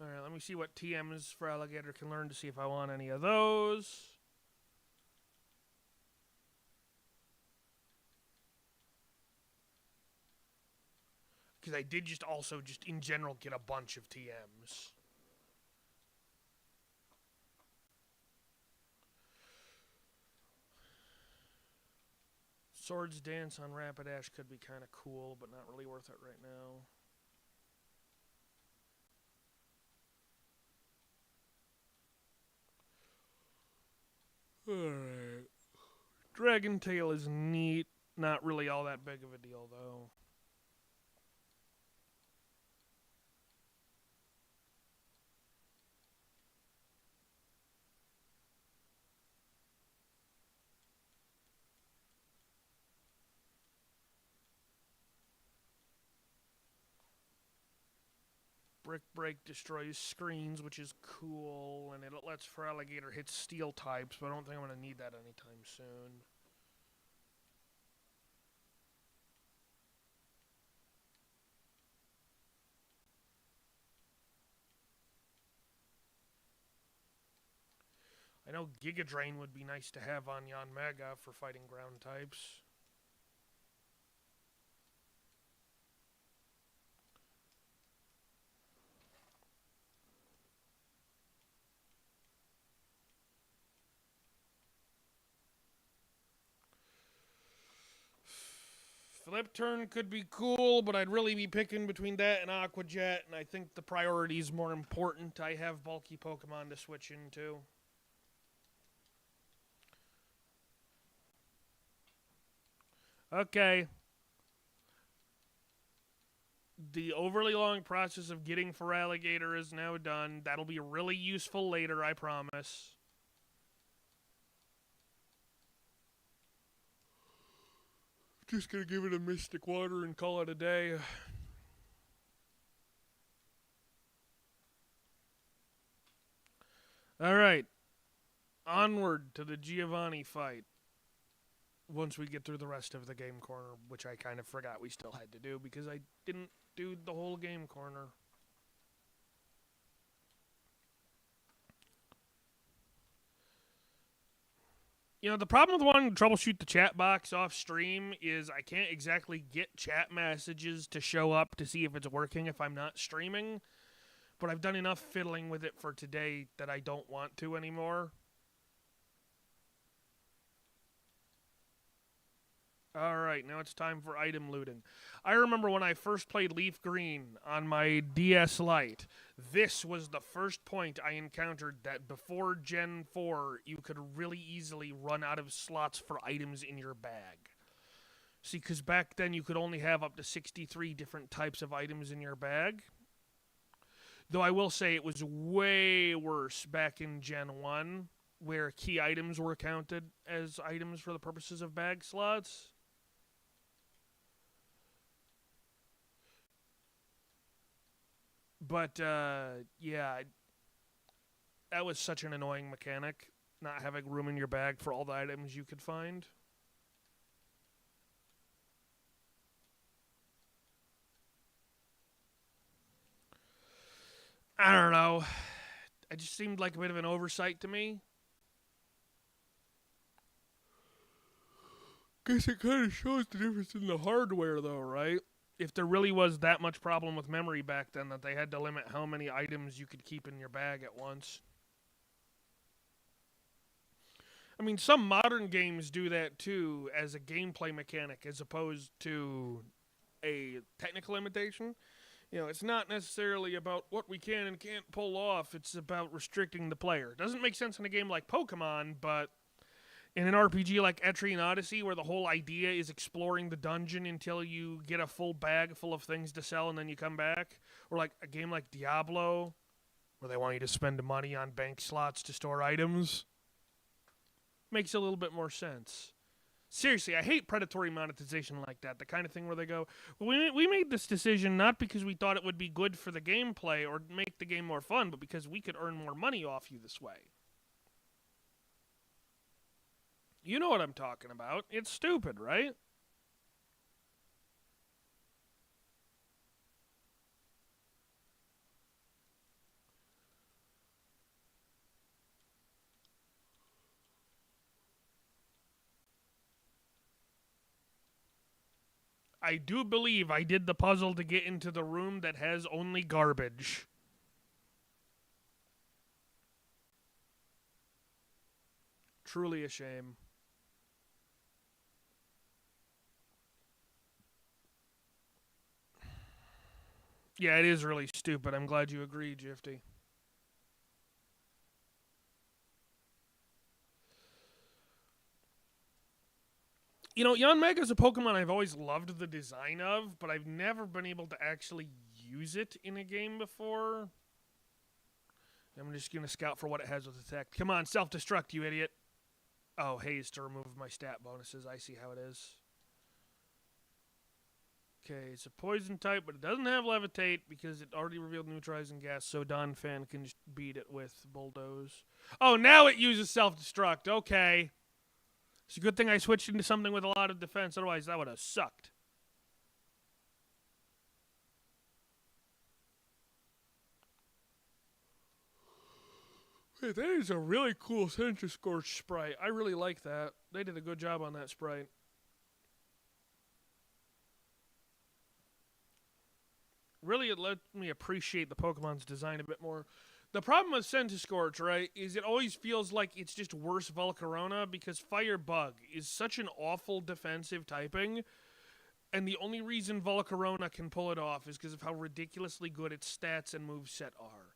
Alright, let me see what TMs Feraligatr can learn to see if I want any of those. Because I did just also just in general get a bunch of TMs. Swords Dance on Rapidash could be kind of cool, but not really worth it right now. Alright. Dragon Tail is neat. Not really all that big of a deal, though. Brick Break destroys screens, which is cool, and it lets Feraligatr hit steel types, but I don't think I'm going to need that anytime soon. I know Giga Drain would be nice to have on Yanmega for fighting ground types. Flip Turn could be cool, but I'd really be picking between that and Aqua Jet, and I think the priority is more important. I have bulky Pokemon to switch into. Okay. The overly long process of getting Feraligatr is now done. That'll be really useful later, I promise. Just gonna give it a Mystic Water and call it a day. Alright. Onward to the Giovanni fight. Once we get through the rest of the game corner, which I kind of forgot we still had to do because I didn't do the whole game corner. You know, the problem with wanting to troubleshoot the chat box off stream is I can't exactly get chat messages to show up to see if it's working if I'm not streaming. But I've done enough fiddling with it for today that I don't want to anymore. Alright, now it's time for item looting. I remember when I first played Leaf Green on my DS Lite, this was the first point I encountered that before Gen 4, you could really easily run out of slots for items in your bag. See, because back then you could only have up to 63 different types of items in your bag. Though I will say it was way worse back in Gen 1, where key items were counted as items for the purposes of bag slots. But, yeah, that was such an annoying mechanic, not having room in your bag for all the items you could find. I don't know. It just seemed like a bit of an oversight to me. Guess it kind of shows the difference in the hardware, though, right? If there really was that much problem with memory back then that they had to limit how many items you could keep in your bag at once. I mean, some modern games do that too as a gameplay mechanic as opposed to a technical limitation. You know, it's not necessarily about what we can and can't pull off. It's about restricting the player. It doesn't make sense in a game like Pokemon, but in an RPG like Etrian Odyssey, where the whole idea is exploring the dungeon until you get a full bag full of things to sell and then you come back, or like a game like Diablo, where they want you to spend money on bank slots to store items, makes a little bit more sense. Seriously, I hate predatory monetization like that. The kind of thing where they go, well, we made this decision not because we thought it would be good for the gameplay or make the game more fun, but because we could earn more money off you this way. You know what I'm talking about. It's stupid, right? I do believe I did the puzzle to get into the room that has only garbage. Truly a shame. Yeah, it is really stupid. I'm glad you agree, Jifty. You know, Yanmega is a Pokemon I've always loved the design of, but I've never been able to actually use it in a game before. I'm just going to scout for what it has with attack. Come on, self-destruct, you idiot. Oh, haze to remove my stat bonuses. I see how it is. Okay, it's a poison type, but it doesn't have levitate because it already revealed neutralizing gas, so Donphan can just beat it with bulldoze. Oh, now it uses self-destruct. Okay. It's a good thing I switched into something with a lot of defense, otherwise that would have sucked. Hey, that is a really cool Sensor Scorch sprite. I really like that. They did a good job on that sprite. Really, it let me appreciate the Pokemon's design a bit more. The problem with Centiskorch, right, is it always feels like it's just worse Volcarona because Fire Bug is such an awful defensive typing, and the only reason Volcarona can pull it off is because of how ridiculously good its stats and moveset are.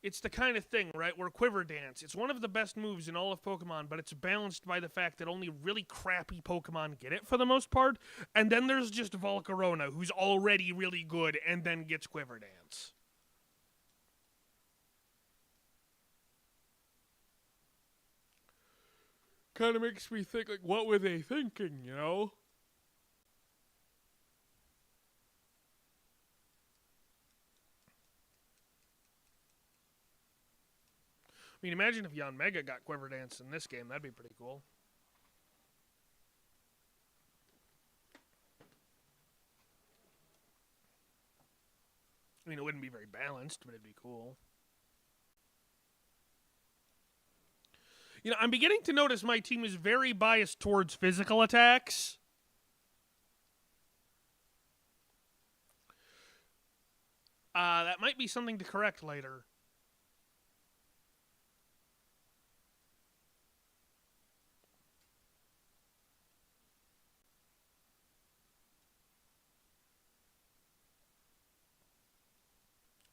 It's the kind of thing, right, where Quiver Dance, it's one of the best moves in all of Pokemon, but it's balanced by the fact that only really crappy Pokemon get it for the most part, and then there's just Volcarona, who's already really good, and then gets Quiver Dance. Kind of makes me think, like, what were they thinking, you know? I mean, imagine if Yanmega got Quiver Dance in this game. That'd be pretty cool. I mean, it wouldn't be very balanced, but it'd be cool. You know, I'm beginning to notice my team is very biased towards physical attacks. That might be something to correct later.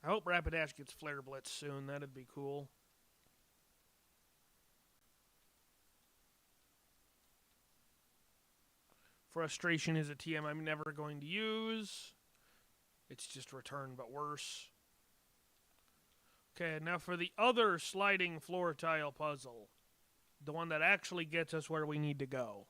I hope Rapidash gets Flare Blitz soon. That'd be cool. Frustration is a TM I'm never going to use. It's just return, but worse. Okay, now for the other sliding floor tile puzzle. The one that actually gets us where we need to go.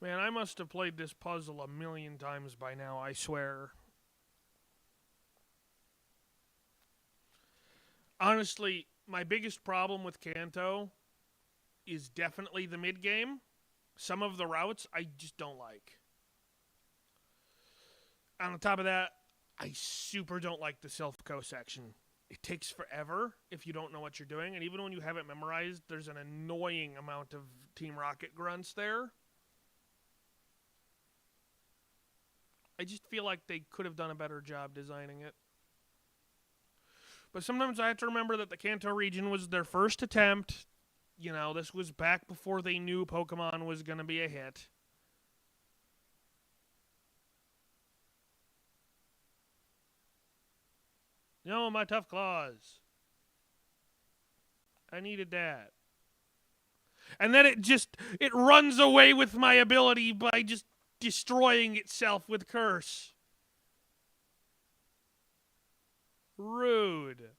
Man, I must have played this puzzle a million times by now, I swear. Honestly, my biggest problem with Kanto is definitely the mid-game. Some of the routes I just don't like. On top of that, I super don't like the Silph Co section. It takes forever if you don't know what you're doing, and even when you have it memorized, there's an annoying amount of Team Rocket grunts there. I just feel like they could have done a better job designing it. But sometimes I have to remember that the Kanto region was their first attempt. You know, this was back before they knew Pokemon was going to be a hit. No, my Tough Claws. I needed that. And then it runs away with my ability by just destroying itself with Curse. Rude.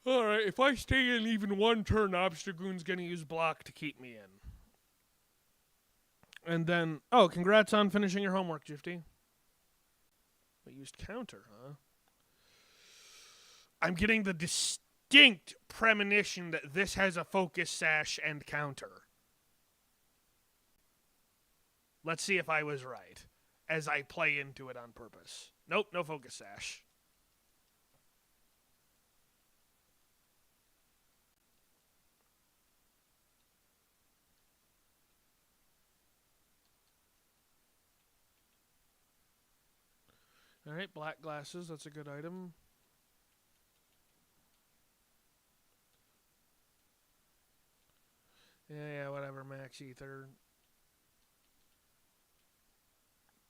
Alright, if I stay in even one turn, Obstagoon's gonna use Block to keep me in. And then, oh, congrats on finishing your homework, Gifty. I used Counter, huh? I'm getting the distinct premonition that this has a Focus Sash and Counter. Let's see if I was right as I play into it on purpose. Nope, no Focus Sash. Alright, black glasses, that's a good item. Yeah, whatever, Max Ether.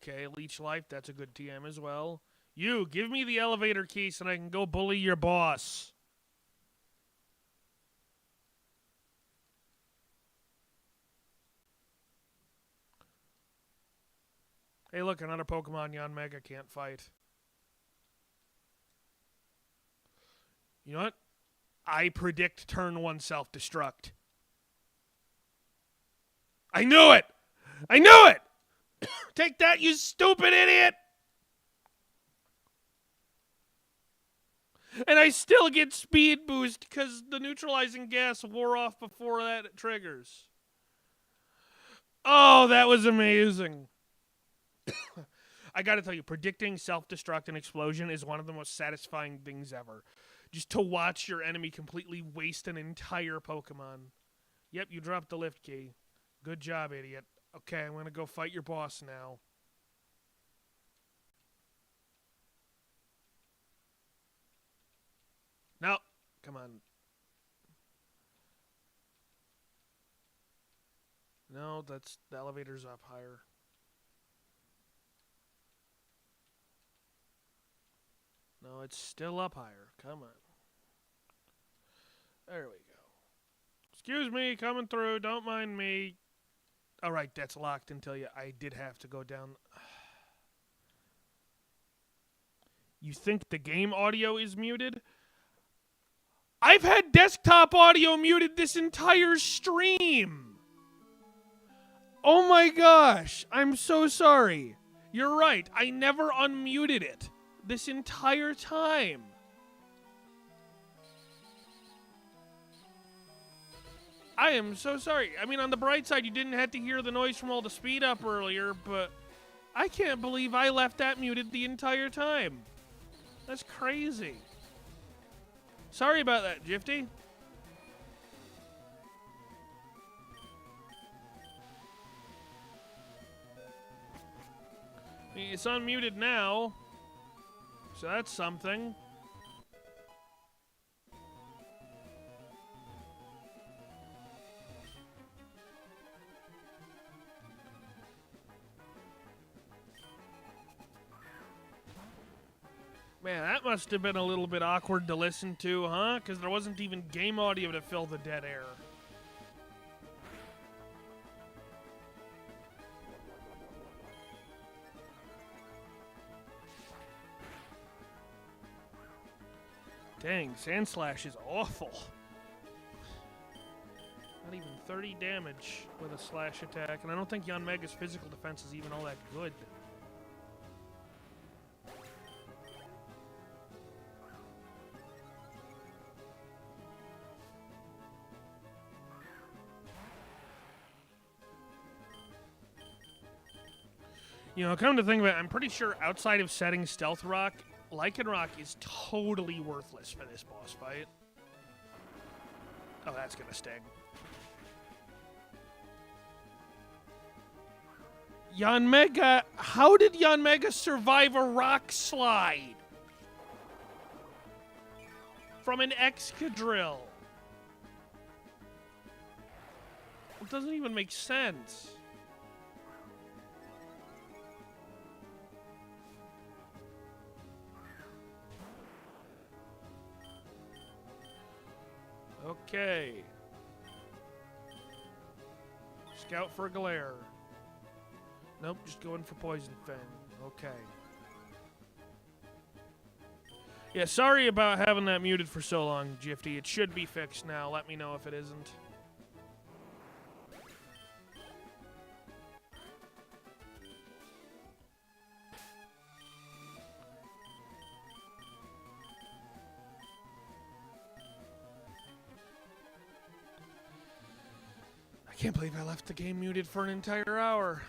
Okay, Leech Life, that's a good TM as well. You, give me the elevator key so I can go bully your boss. Hey, look, another Pokemon Yanmega can't fight. You know what? I predict turn 1 self-destruct. I knew it! I knew it! Take that, you stupid idiot! And I still get speed boost because the neutralizing gas wore off before that triggers. Oh, that was amazing. I gotta tell you, predicting self-destruct and explosion is one of the most satisfying things ever. Just to watch your enemy completely waste an entire Pokemon. Yep, you dropped the lift key. Good job, idiot. Okay, I'm gonna go fight your boss now. No, come on. No, that's the elevator's up higher. No, it's still up higher. Come on. There we go. Excuse me, coming through. Don't mind me. All right, that's locked until I did have to go down. You think the game audio is muted? I've had desktop audio muted this entire stream. Oh my gosh. I'm so sorry. You're right. I never unmuted it this entire time. I am so sorry. I mean, on the bright side, you didn't have to hear the noise from all the speed up earlier, but I can't believe I left that muted the entire time. That's crazy. Sorry about that, Gifty. It's unmuted now, so that's something. Man, that must have been a little bit awkward to listen to, huh? Because there wasn't even game audio to fill the dead air. Dang, Sandslash is awful. Not even 30 damage with a slash attack, and I don't think Yanmega's physical defense is even all that good. You know, come to think of it, I'm pretty sure outside of setting Stealth Rock, Lycanroc is totally worthless for this boss fight. Oh, that's gonna sting. Yanmega, how did Yanmega survive a rock slide? From an Excadrill? It doesn't even make sense. Okay. Scout for Glare. Nope, just going for Poison Fang. Okay. Yeah, sorry about having that muted for so long, Gifty. It should be fixed now. Let me know if it isn't. I can't believe I left the game muted for an entire hour.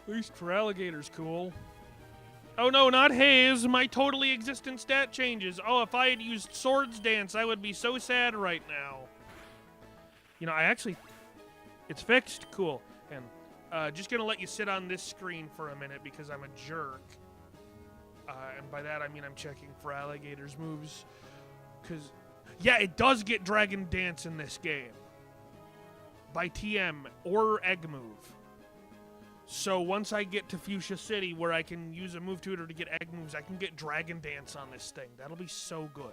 At least for alligators, cool. Oh no, not Haze. My totally existent stat changes. Oh, if I had used Swords Dance, I would be so sad right now. You know, it's fixed? Cool. And just gonna let you sit on this screen for a minute because I'm a jerk. And by that I mean I'm checking for alligators' moves. Because, yeah, it does get Dragon Dance in this game. By TM or Egg Move. So once I get to Fuchsia City where I can use a move tutor to get egg moves, I can get Dragon Dance on this thing. That'll be so good.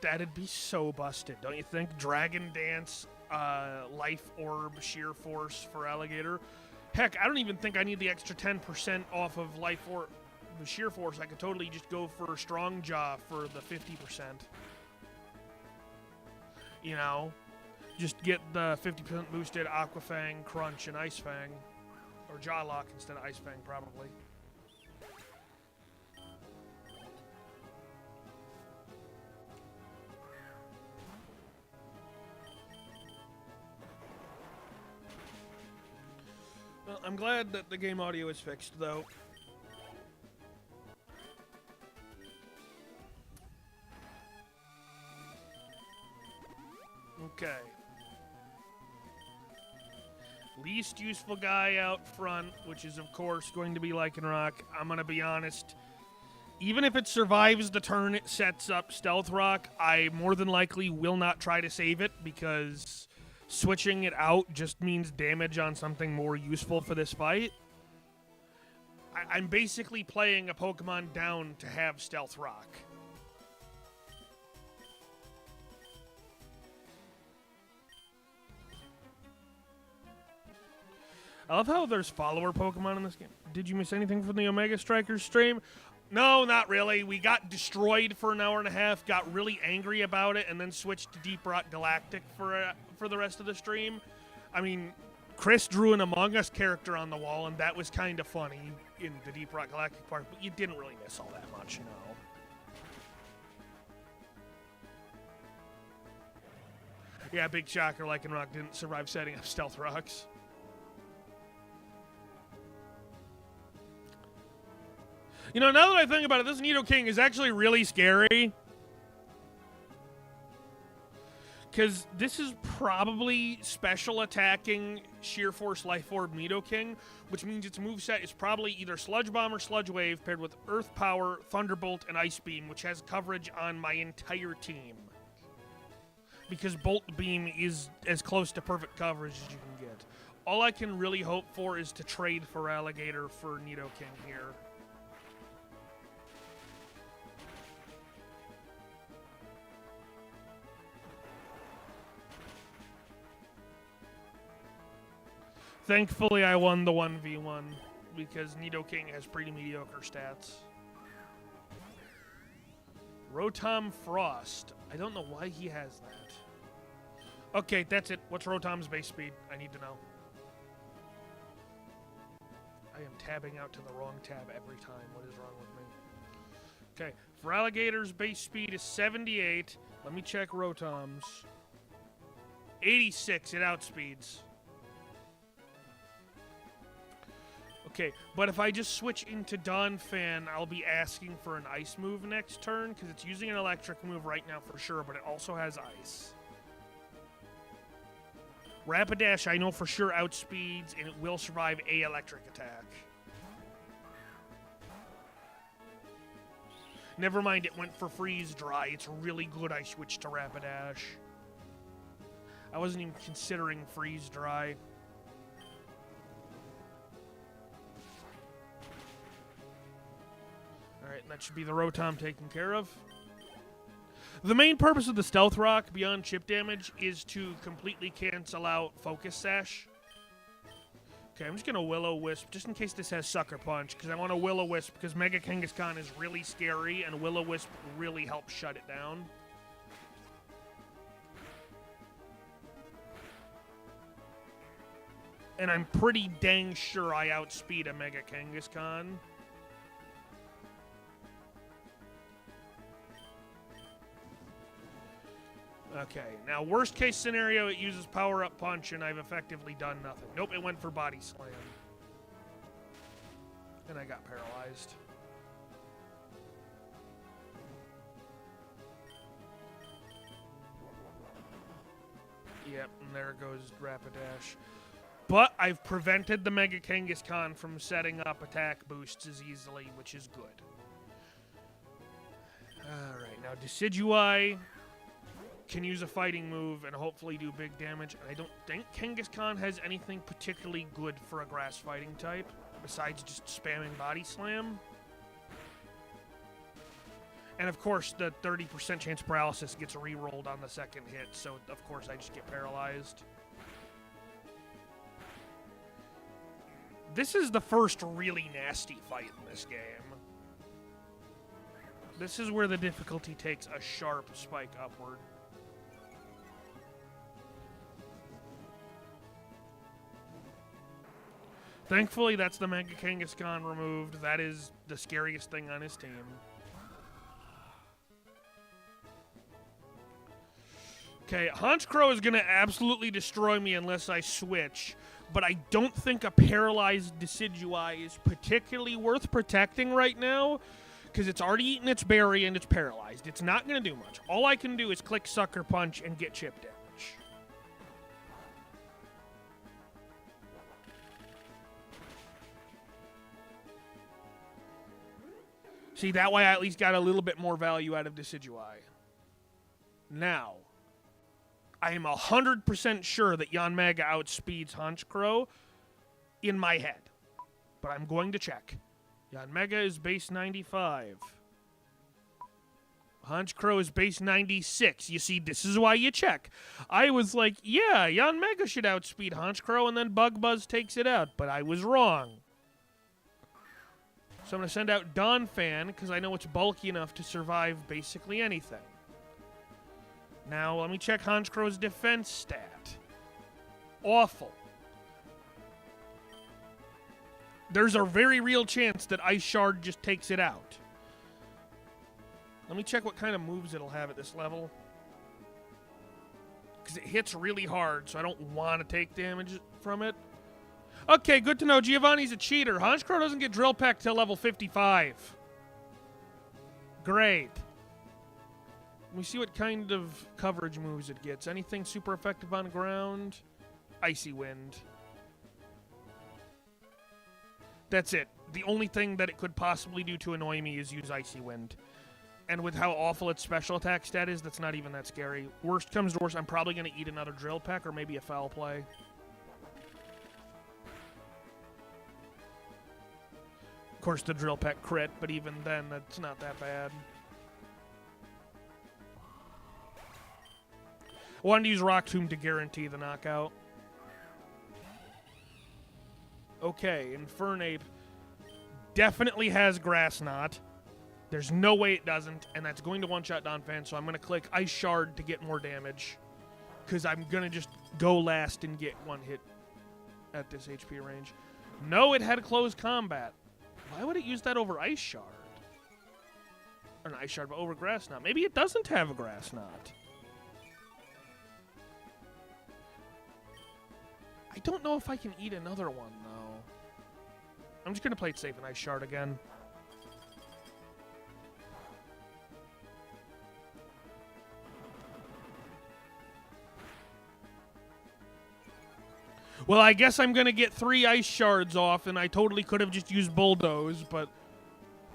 That'd be so busted, don't you think? Dragon Dance, Life Orb, Sheer Force for Alligator. Heck, I don't even think I need the extra 10% off of Life Orb, the Sheer Force. I could totally just go for Strong Jaw for the 50%. You know? Just get the 50% boosted Aqua Fang, Crunch, and Ice Fang. Or Jaw Lock instead of Ice Fang, probably. Well, I'm glad that the game audio is fixed, though. Okay. Least useful guy out front, which is, of course, going to be Lycanroc. I'm going to be honest. Even if it survives the turn it sets up Stealth Rock, I more than likely will not try to save it because switching it out just means damage on something more useful for this fight. I'm basically playing a Pokemon down to have Stealth Rock. I love how there's follower Pokemon in this game. Did you miss anything from the Omega Strikers stream? No, not really. We got destroyed for an hour and a half, got really angry about it, and then switched to Deep Rock Galactic for the rest of the stream. I mean, Chris drew an Among Us character on the wall, and that was kind of funny in the Deep Rock Galactic part, but you didn't really miss all that much, no. Yeah, big shocker, Lycanroc didn't survive setting up Stealth Rocks. You know, now that I think about it, this Nidoking is actually really scary. Because this is probably special attacking Sheer Force Life Orb Nidoking, which means its moveset is probably either Sludge Bomb or Sludge Wave paired with Earth Power, Thunderbolt, and Ice Beam, which has coverage on my entire team. Because Bolt Beam is as close to perfect coverage as you can get. All I can really hope for is to trade for Alligator for Nidoking here. Thankfully, I won the 1v1 because Nidoking has pretty mediocre stats. Rotom Frost. I don't know why he has that. Okay, that's it. What's Rotom's base speed? I need to know. I am tabbing out to the wrong tab every time. What is wrong with me? Okay, for Alligator's base speed is 78. Let me check Rotom's. 86, it outspeeds. Okay, but if I just switch into Donphan, I'll be asking for an ice move next turn, because it's using an electric move right now for sure, but it also has ice. Rapidash, I know for sure outspeeds, and it will survive a electric attack. Never mind, it went for Freeze Dry. It's really good I switched to Rapidash. I wasn't even considering Freeze Dry. Alright, that should be the Rotom taken care of. The main purpose of the Stealth Rock, beyond chip damage, is to completely cancel out Focus Sash. Okay, I'm just going to Will-O-Wisp, just in case this has Sucker Punch, because I want to Will-O-Wisp, because Mega Kangaskhan is really scary, and Will-O-Wisp really helps shut it down. And I'm pretty dang sure I outspeed a Mega Kangaskhan. Okay, now worst case scenario, it uses Power Up Punch and I've effectively done nothing. Nope, it went for Body Slam. And I got paralyzed. Yep, and there goes Rapidash. But I've prevented the Mega Kangaskhan from setting up attack boosts as easily, which is good. Alright, now Decidueye can use a fighting move and hopefully do big damage. And I don't think Kangaskhan has anything particularly good for a grass fighting type, besides just spamming Body Slam. And of course, the 30% chance paralysis gets re-rolled on the second hit, so of course I just get paralyzed. This is the first really nasty fight in this game. This is where the difficulty takes a sharp spike upward. Thankfully, that's the Mega Kangaskhan removed. That is the scariest thing on his team. Okay, Honchkrow is going to absolutely destroy me unless I switch, but I don't think a paralyzed Decidueye is particularly worth protecting right now, because it's already eaten its berry and it's paralyzed. It's not going to do much. All I can do is click Sucker Punch and get chip damage. See, that way I at least got a little bit more value out of Decidueye. Now, I am 100% sure that Yanmega outspeeds Honchkrow in my head. But I'm going to check. Yanmega is base 95. Honchkrow is base 96. You see, this is why you check. I was like, yeah, Yanmega should outspeed Honchkrow, and then Bug Buzz takes it out. But I was wrong. So I'm going to send out Donphan, because I know it's bulky enough to survive basically anything. Now, let me check Honchkrow's defense stat. Awful. There's a very real chance that Ice Shard just takes it out. Let me check what kind of moves it'll have at this level. Because it hits really hard, so I don't want to take damage from it. Okay, good to know. Giovanni's a cheater. Honchkrow doesn't get Drill Peck till level 55. Great. Let me see what kind of coverage moves it gets. Anything super effective on ground? Icy Wind. That's it. The only thing that it could possibly do to annoy me is use Icy Wind. And with how awful its special attack stat is, that's not even that scary. Worst comes to worst, I'm probably going to eat another Drill Peck or maybe a Foul Play. Of course, the Drill Peck crit, but even then, that's not that bad. I wanted to use Rock Tomb to guarantee the knockout. Okay, Infernape definitely has Grass Knot. There's no way it doesn't, and that's going to one-shot Donphan, so I'm going to click Ice Shard to get more damage, because I'm going to just go last and get one hit at this HP range. No, it had close combat. Why would it use that over Ice Shard? Or not Ice Shard, but over Grass Knot. Maybe it doesn't have a Grass Knot. I don't know if I can eat another one, though. I'm just going to play it safe and Ice Shard again. Well, I guess I'm going to get 3 Ice Shards off, and I totally could have just used Bulldoze, but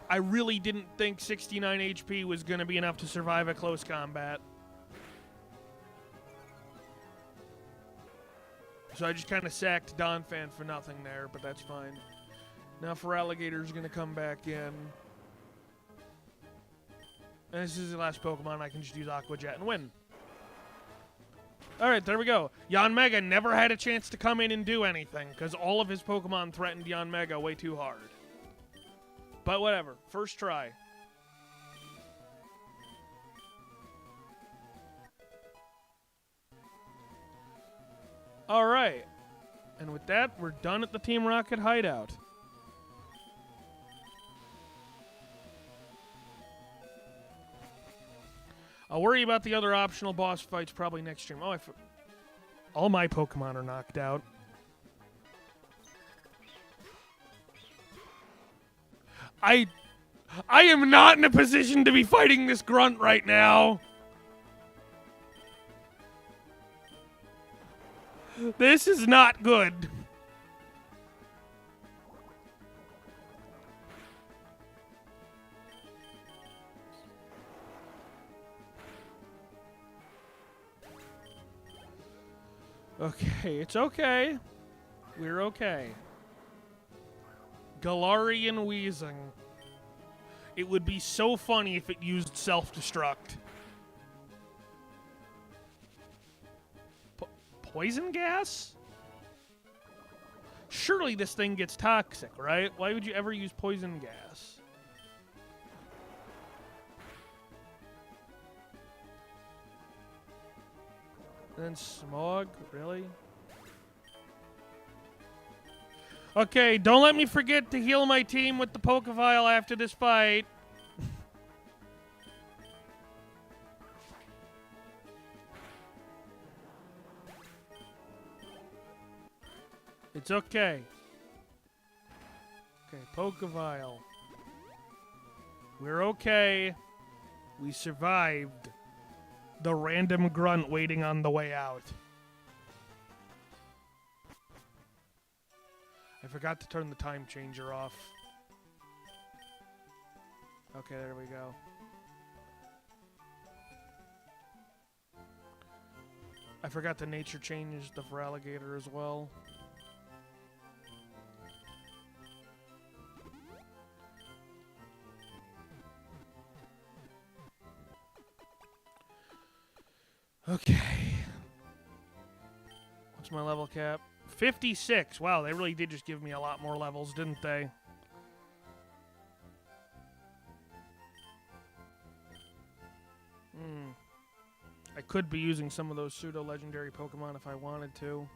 I really didn't think 69 HP was going to be enough to survive a close combat. So I just kind of sacked Donphan for nothing there, but that's fine. Now Feraligator's going to come back in. And this is the last Pokemon. I can just use Aqua Jet and win. Alright, there we go. Yanmega never had a chance to come in and do anything, because all of his Pokemon threatened Yanmega way too hard. But whatever. First try. Alright. And with that, we're done at the Team Rocket hideout. I'll worry about the other optional boss fights probably next stream. Oh, all my Pokemon are knocked out. I am not in a position to be fighting this grunt right now. This is not good. Okay, it's okay. We're okay. Galarian Weezing. It would be so funny if it used self-destruct. Poison gas? Surely this thing gets toxic, right? Why would you ever use poison gas? Then smog? Really? Okay, don't let me forget to heal my team with the Pokefile after this fight. It's okay. Okay, Pokefile. We're okay. We survived the random grunt waiting on the way out. I forgot to turn the time changer off. Okay, there we go. I forgot to nature change the Feraligatr as well. Okay. What's my level cap? 56. Wow, they really did just give me a lot more levels, didn't they? I could be using some of those pseudo-legendary Pokemon if I wanted to.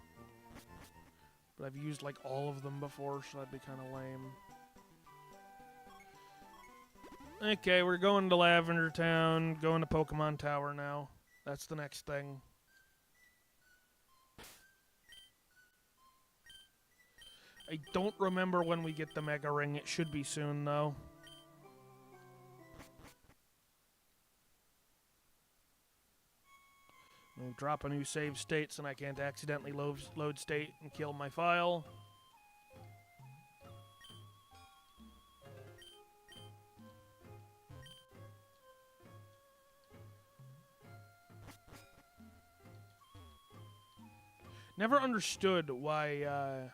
But I've used, like, all of them before, so that'd be kind of lame. Okay, we're going to Lavender Town, going to Pokemon Tower now. That's the next thing. I don't remember when we get the Mega Ring. It should be soon, though. We'll drop a new save state so I can't accidentally load state and kill my file. Never understood why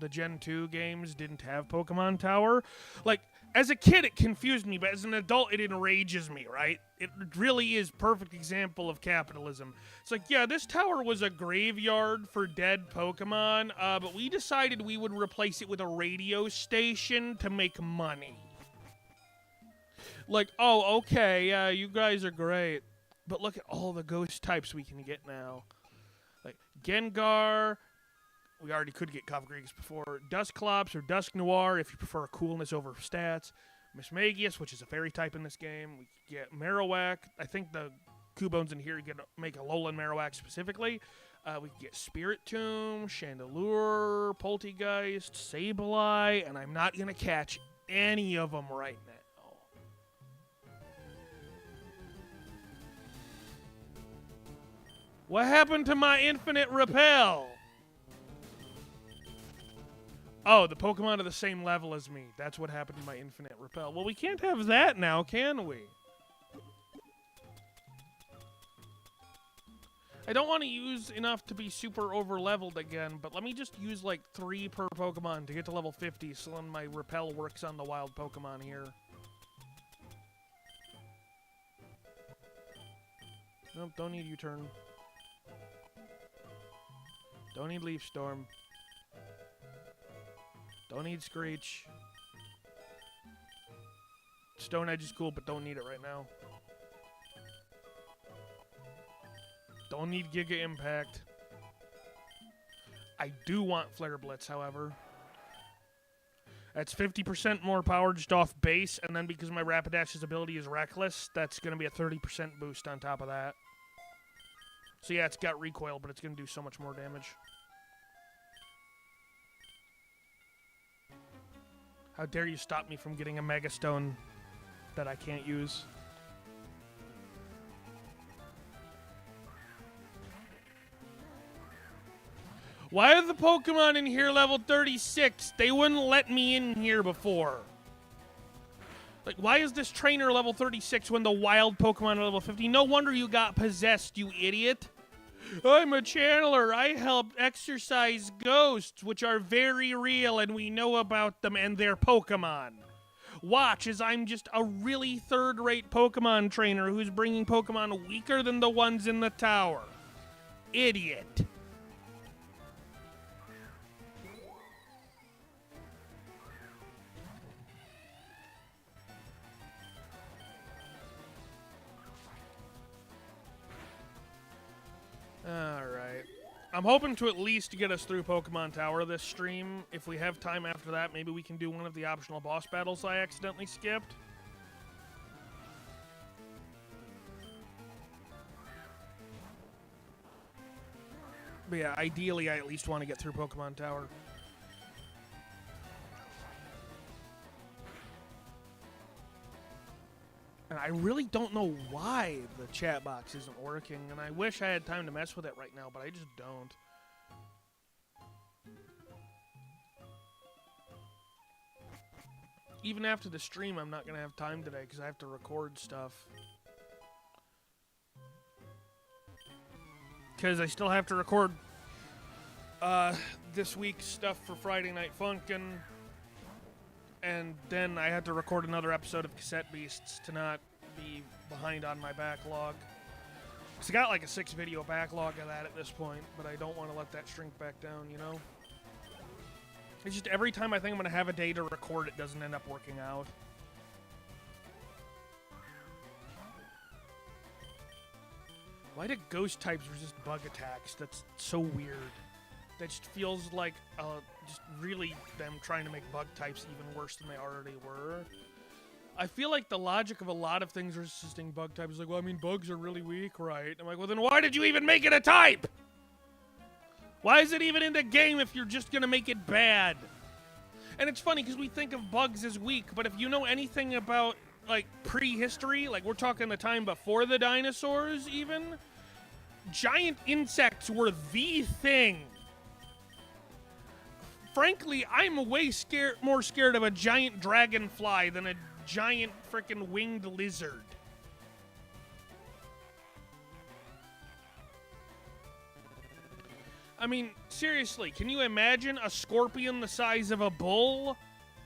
the Gen 2 games didn't have Pokemon Tower. Like, as a kid, it confused me, but as an adult, it enrages me, right? It really is perfect example of capitalism. It's like, yeah, this tower was a graveyard for dead Pokemon, but we decided we would replace it with a radio station to make money. Like, oh, okay, yeah, you guys are great, but look at all the ghost types we can get now. Like, Gengar, we already could get Cofagrigus before. Dusclops or Dusk Noir if you prefer coolness over stats. Mismagius, which is a fairy type in this game. We get Marowak. I think the Cubones in here you get to make a Alolan Marowak specifically. We can get Spiritomb, Chandelure, Poltegeist, Sableye, and I'm not going to catch any of them right now. What happened to my infinite repel? Oh, the Pokemon are the same level as me. That's what happened to my infinite repel. Well, we can't have that now, can we? I don't want to use enough to be super over-leveled again, but let me just use like 3 per Pokemon to get to level 50 so then my repel works on the wild Pokemon here. Nope, don't need U-turn. Don't need Leaf Storm. Don't need Screech. Stone Edge is cool, but don't need it right now. Don't need Giga Impact. I do want Flare Blitz, however. That's 50% more power just off base, and then because my Rapidash's ability is Reckless, that's going to be a 30% boost on top of that. So yeah, it's got recoil, but it's going to do so much more damage. How dare you stop me from getting a Mega Stone that I can't use? Why are the Pokemon in here level 36? They wouldn't let me in here before. Like, why is this trainer level 36 when the wild Pokemon are level 50? No wonder you got possessed, you idiot. I'm a channeler. I help exorcise ghosts, which are very real, and we know about them and their Pokemon. Watch as I'm just a really third-rate Pokemon trainer who's bringing Pokemon weaker than the ones in the tower. Idiot. Alright. I'm hoping to at least get us through Pokemon Tower this stream. If we have time after that, maybe we can do one of the optional boss battles I accidentally skipped. But yeah, ideally I at least want to get through Pokemon Tower. And I really don't know why the chat box isn't working, and I wish I had time to mess with it right now, but I just don't. Even after the stream, I'm not going to have time today because I have to record stuff. Because I still have to record this week's stuff for Friday Night Funkin'. And then I had to record another episode of Cassette Beasts to not be behind on my backlog. Because I got like a 6-video backlog of that at this point, but I don't want to let that shrink back down, you know? It's just every time I think I'm going to have a day to record, it doesn't end up working out. Why do ghost types resist bug attacks? That's so weird. That just feels like just really them trying to make bug types even worse than they already were. I feel like the logic of a lot of things resisting bug types is like, well, I mean, bugs are really weak, right? I'm like, well, then why did you even make it a type? Why is it even in the game if you're just going to make it bad? And it's funny because we think of bugs as weak, but if you know anything about, like, prehistory, like we're talking the time before the dinosaurs even, giant insects were the thing. Frankly, I'm way more scared of a giant dragonfly than a giant frickin' winged lizard. I mean, seriously, can you imagine a scorpion the size of a bull?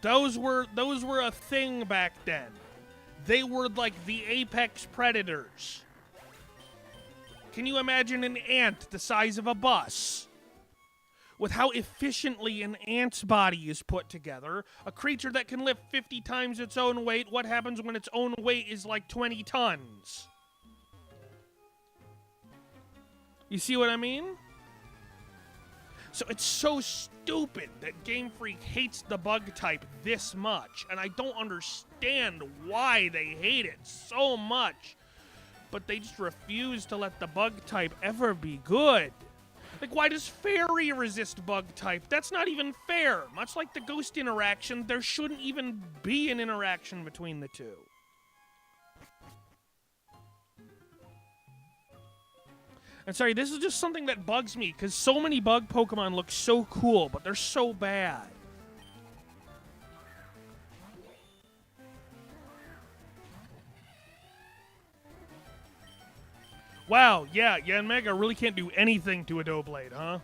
Those were a thing back then. They were like the apex predators. Can you imagine an ant the size of a bus? With how efficiently an ant's body is put together, a creature that can lift 50 times its own weight, what happens when its own weight is like 20 tons? You see what I mean? So it's so stupid that Game Freak hates the bug type this much, and I don't understand why they hate it so much, but they just refuse to let the bug type ever be good. Like, why does Fairy resist bug type? That's not even fair. Much like the ghost interaction, there shouldn't even be an interaction between the two. And sorry, this is just something that bugs me, because so many bug Pokemon look so cool, but they're so bad. Wow, yeah, Yanmega really can't do anything to a Doublade, huh?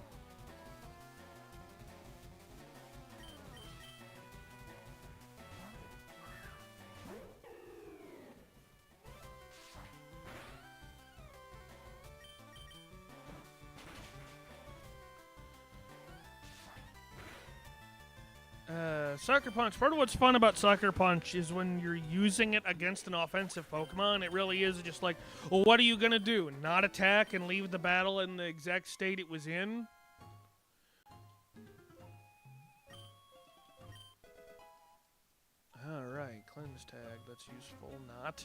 Sucker Punch. Part of what's fun about Sucker Punch is when you're using it against an offensive Pokemon, it really is just like, well, what are you going to do? Not attack and leave the battle in the exact state it was in? Alright, cleanse tag. That's useful. Not.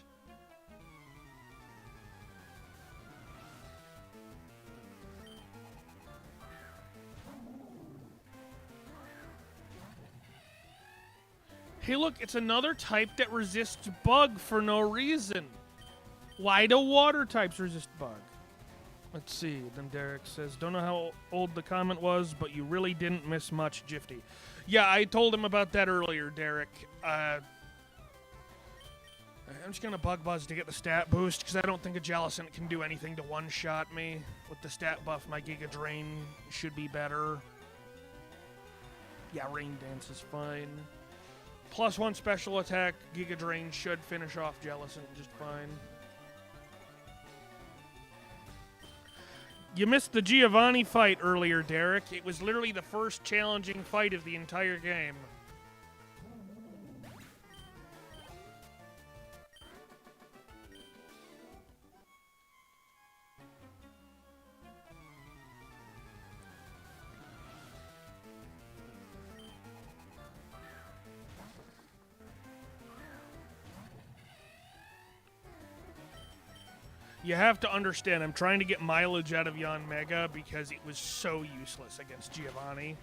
Hey, look, it's another type that resists bug for no reason. Why do water types resist bug? Let's see. Then Derek says, don't know how old the comment was, but you really didn't miss much, Gifty. Yeah, I told him about that earlier, Derek. I'm just going to bug buzz to get the stat boost, because I don't think a Jellicent can do anything to one-shot me. With the stat buff, my Giga Drain should be better. Yeah, Rain Dance is fine. +1 special attack, Giga Drain should finish off Jellicent just fine. You missed the Giovanni fight earlier, Derek. It was literally the first challenging fight of the entire game. You have to understand, I'm trying to get mileage out of Yanmega because it was so useless against Giovanni.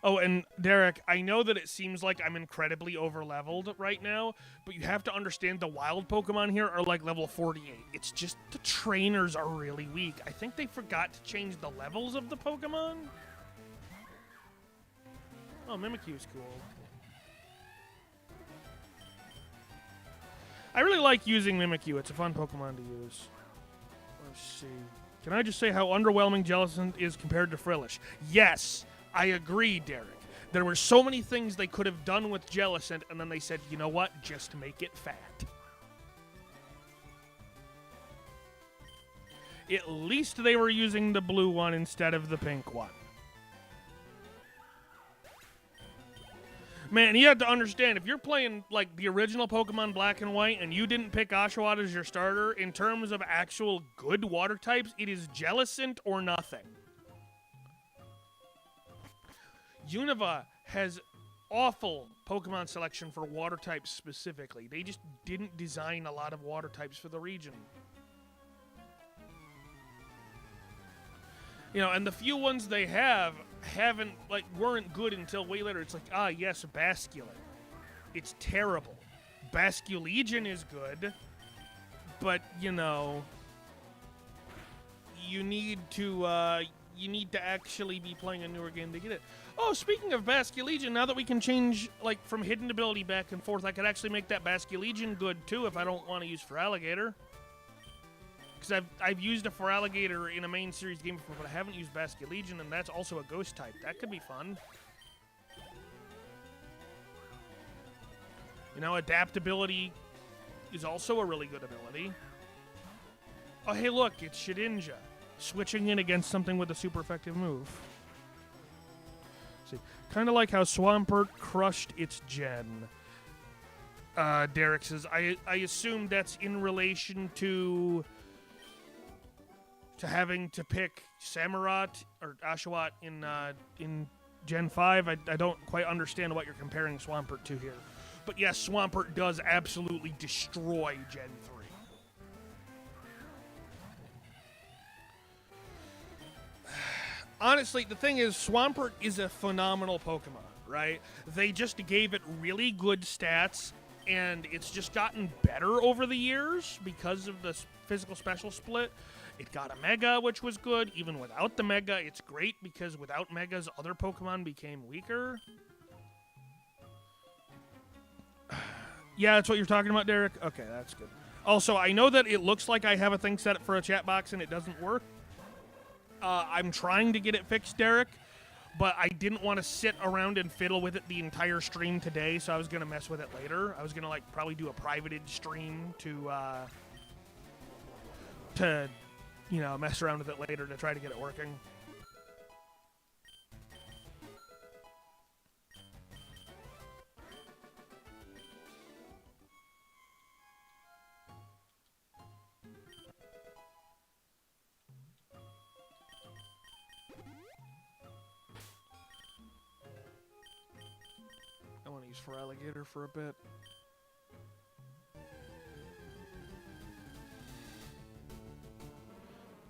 Oh, and Derek, I know that it seems like I'm incredibly overleveled right now, but you have to understand the wild Pokemon here are like level 48. It's just the trainers are really weak. I think they forgot to change the levels of the Pokemon. Oh, Mimikyu's cool. I really like using Mimikyu. It's a fun Pokemon to use. Let's see. Can I just say how underwhelming Jellicent is compared to Frillish? Yes, I agree, Derek. There were so many things they could have done with Jellicent, and then they said, you know what? Just make it fat. At least they were using the blue one instead of the pink one. Man, you have to understand, if you're playing, like, the original Pokemon Black and White and you didn't pick Oshawott as your starter, in terms of actual good water types, it is Jellicent or nothing. Unova has awful Pokemon selection for water types specifically. They just didn't design a lot of water types for the region. You know, and the few ones they weren't good until way later. It's like, yes, Basculin. It's terrible. Basculegion is good, but, you know, you need to actually be playing a newer game to get it. Oh, speaking of Basculegion, now that we can change, like, from hidden ability back and forth, I could actually make that Basculegion good, too, if I don't want to use Feraligatr. Because I've used a Feraligatr in a main series game before, but I haven't used Basculegion, and that's also a ghost type. That could be fun. You know, adaptability is also a really good ability. Oh, hey, look, it's Shedinja. Switching in against something with a super effective move. See, kind of like how Swampert crushed its gen. Derek says, I assume that's in relation to having to pick Samurott or Oshawott in Gen 5. I don't quite understand what you're comparing Swampert to here. But yes, Swampert does absolutely destroy Gen 3. Honestly, the thing is, Swampert is a phenomenal Pokemon, right? They just gave it really good stats, and it's just gotten better over the years because of the physical special split. It got a Mega, which was good. Even without the Mega, it's great because without Megas, other Pokemon became weaker. Yeah, that's what you're talking about, Derek? Okay, that's good. Also, I know that it looks like I have a thing set up for a chat box and it doesn't work. I'm trying to get it fixed, Derek, but I didn't want to sit around and fiddle with it the entire stream today, so I was going to mess with it later. I was going to, like, probably do a privated stream to you know, mess around with it later to try to get it working. I want to use Feraligatr for a bit.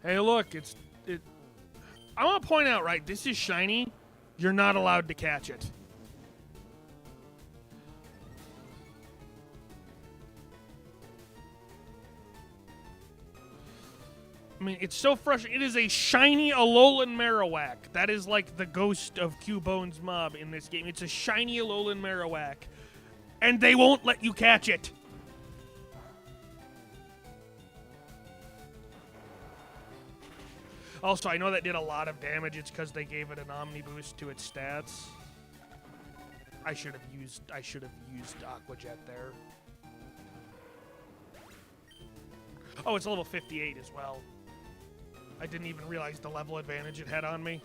Hey, look, I want to point out, right, this is shiny. You're not allowed to catch it. I mean, it's so frustrating. It is a shiny Alolan Marowak. That is like the ghost of Cubone's mob in this game. It's a shiny Alolan Marowak. And they won't let you catch it. Also, I know that did a lot of damage. It's because they gave it an Omni boost to its stats. I should have used Aqua Jet there. Oh, it's level 58 as well. I didn't even realize the level advantage it had on me.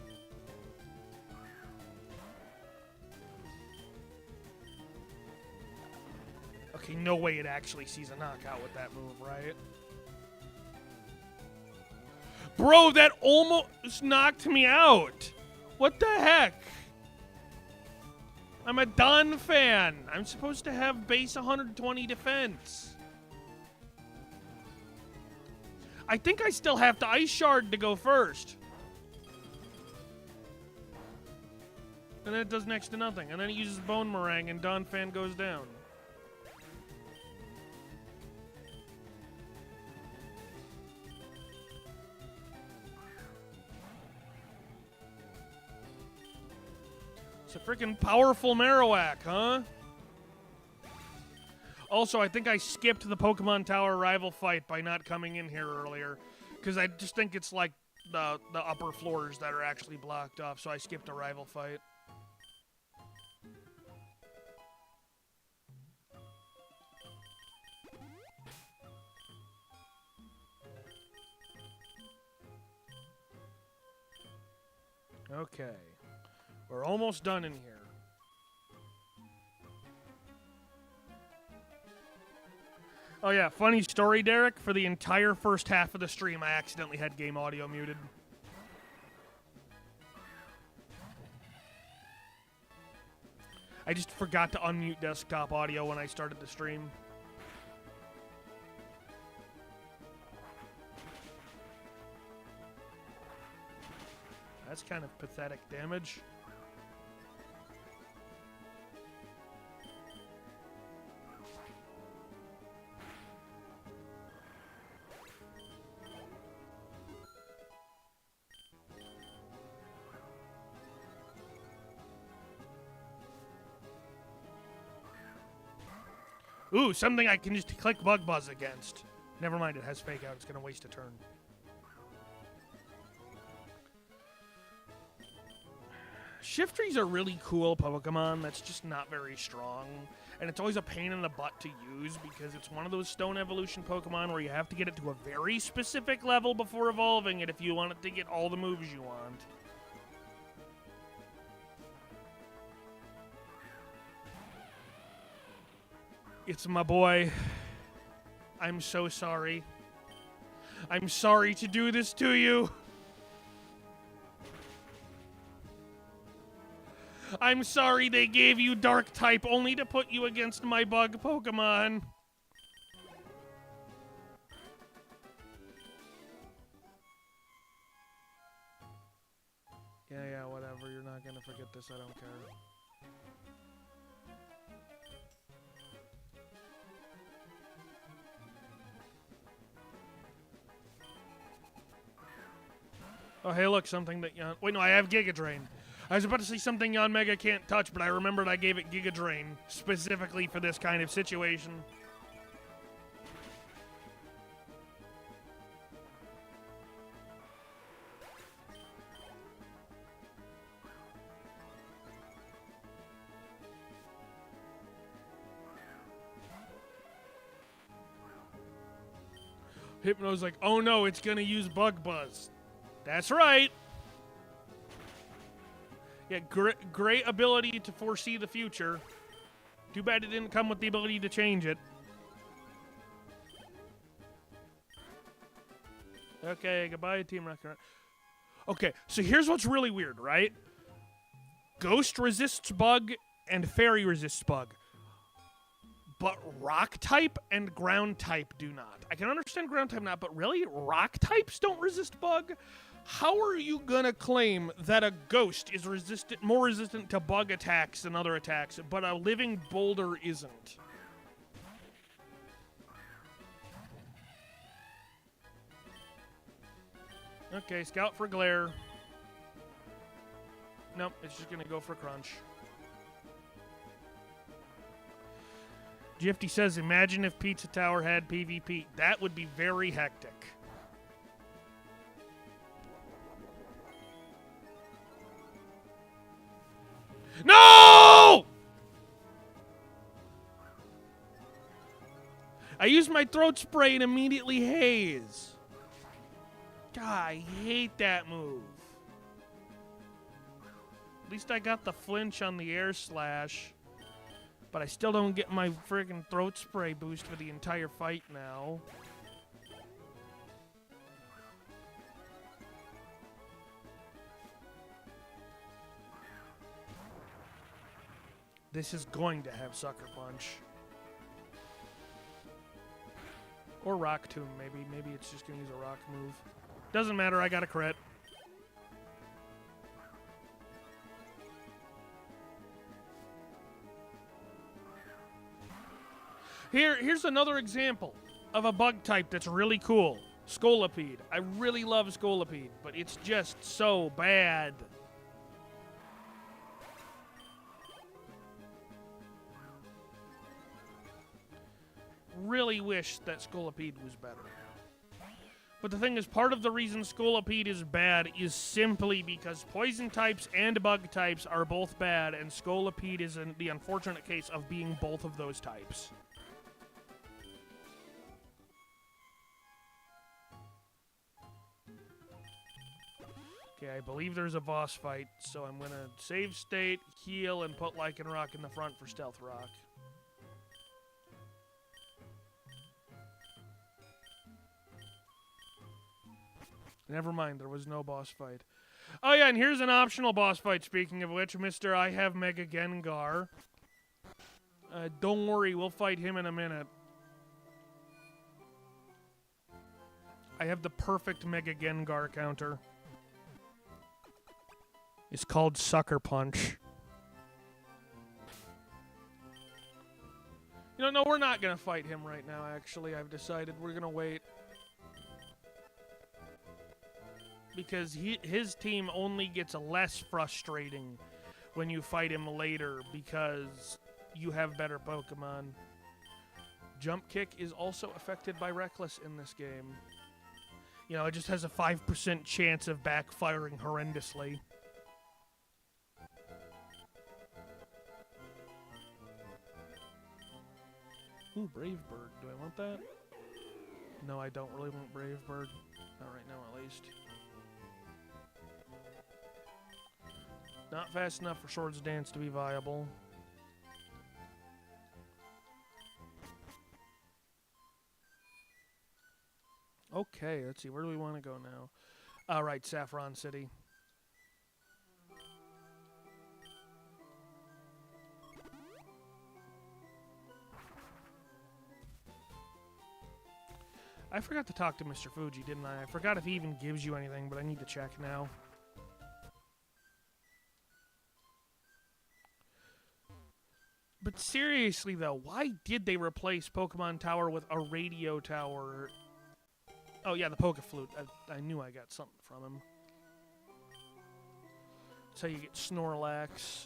Okay, no way it actually sees a knockout with that move, right? Bro, that almost knocked me out. What the heck? I'm a Don fan. I'm supposed to have base 120 defense. I think I still have to Ice Shard to go first. And then it does next to nothing. And then it uses Bone Meringue and Don fan goes down. It's a freaking powerful Marowak, huh? Also, I think I skipped the Pokemon Tower rival fight by not coming in here earlier. Because I just think it's like the upper floors that are actually blocked off, so I skipped a rival fight. Okay. We're almost done in here. Oh yeah, funny story, Derek. For the entire first half of the stream, I accidentally had game audio muted. I just forgot to unmute desktop audio when I started the stream. That's kind of pathetic damage. Ooh, something I can just click Bug Buzz against. Never mind, it has Fake Out. It's going to waste a turn. Shiftry's a really cool Pokemon that's just not very strong. And it's always a pain in the butt to use because it's one of those Stone Evolution Pokemon where you have to get it to a very specific level before evolving it if you want it to get all the moves you want. It's my boy. I'm so sorry. I'm sorry to do this to you. I'm sorry they gave you Dark type only to put you against my bug Pokemon. Yeah, whatever. You're not gonna forget this. I don't care. Oh, hey, look, something that Yon... Wait, no, I have Giga Drain. I was about to say something Yanmega can't touch, but I remembered I gave it Giga Drain specifically for this kind of situation. Hypno's like, oh no, it's gonna use Bug Buzz. That's right. Yeah, great ability to foresee the future. Too bad it didn't come with the ability to change it. Okay, goodbye, Team Rocket. Okay, so here's what's really weird, right? Ghost resists bug and Fairy resists bug. But Rock type and Ground type do not. I can understand Ground type not, but really? Rock types don't resist bug? How are you gonna claim that a Ghost is more resistant to bug attacks than other attacks, but a living boulder isn't? Okay, Scout for Glare. Nope, it's just gonna go for Crunch. Gifty says, imagine if Pizza Tower had PvP. That would be very hectic. I used my throat spray and immediately haze. God, I hate that move. At least I got the flinch on the air slash. But I still don't get my friggin' throat spray boost for the entire fight now. This is going to have Sucker Punch. Or Rock Tomb, maybe. Maybe it's just going to use a rock move. Doesn't matter, I got a crit. Here's another example of a bug type that's really cool. Scolipede. I really love Scolipede, but it's just so bad. Really wish that Scolipede was better. But the thing is, part of the reason Scolipede is bad is simply because poison types and bug types are both bad, and Scolipede is in the unfortunate case of being both of those types. Okay, I believe there's a boss fight, so I'm gonna save state, heal, and put Lycanroc in the front for Stealth Rock. Never mind, there was no boss fight. Oh yeah, and here's an optional boss fight, speaking of which, Mr. I have Mega Gengar. Don't worry, we'll fight him in a minute. I have the perfect Mega Gengar counter. It's called Sucker Punch. You know, no, we're not going to fight him right now, actually. I've decided we're going to wait. Because his team only gets less frustrating when you fight him later because you have better Pokemon. Jump Kick is also affected by Reckless in this game. You know, it just has a 5% chance of backfiring horrendously. Ooh, Brave Bird. Do I want that? No, I don't really want Brave Bird. Not right now, at least. Not fast enough for Swords Dance to be viable. Okay, let's see. Where do we want to go now? All right, Saffron City. I forgot to talk to Mr. Fuji, didn't I? I forgot if he even gives you anything, but I need to check now. But seriously, though, why did they replace Pokemon Tower with a radio tower? Oh, yeah, the Pokeflute. I knew I got something from him. That's how you get Snorlax.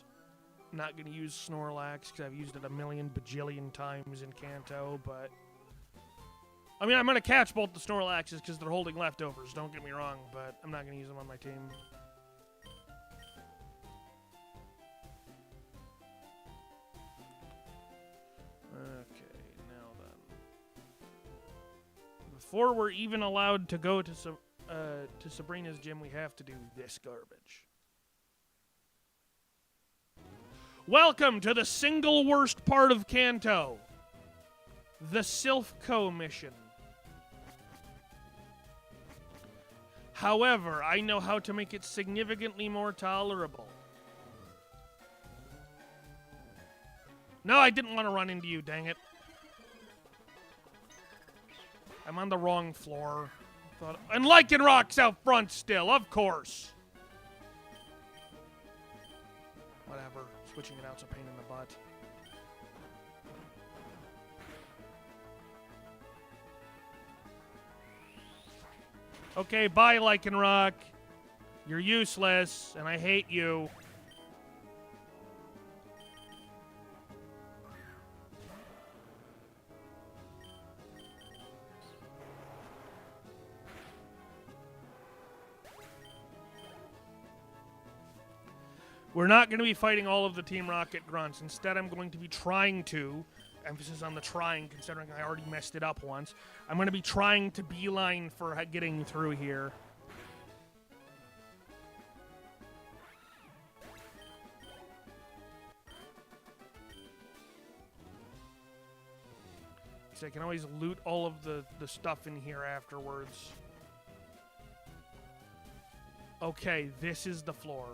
I'm not going to use Snorlax because I've used it a million bajillion times in Kanto, but... I mean, I'm going to catch both the Snorlaxes because they're holding leftovers, don't get me wrong, but I'm not going to use them on my team. Okay, now then. Before we're even allowed to go to Sabrina's gym, we have to do this garbage. Welcome to the single worst part of Kanto. The Silphco mission. However, I know how to make it significantly more tolerable. No, I didn't want to run into you, dang it. I'm on the wrong floor. And Lycanroc's out front still, of course. Whatever. Switching it out's a pain in the butt. Okay, bye, Lycanroc. You're useless, and I hate you. We're not going to be fighting all of the Team Rocket grunts. Instead, I'm going to be trying to, emphasis on the trying, considering I already messed it up once. I'm going to be trying to beeline for getting through here. So I can always loot all of the stuff in here afterwards. Okay, this is the floor.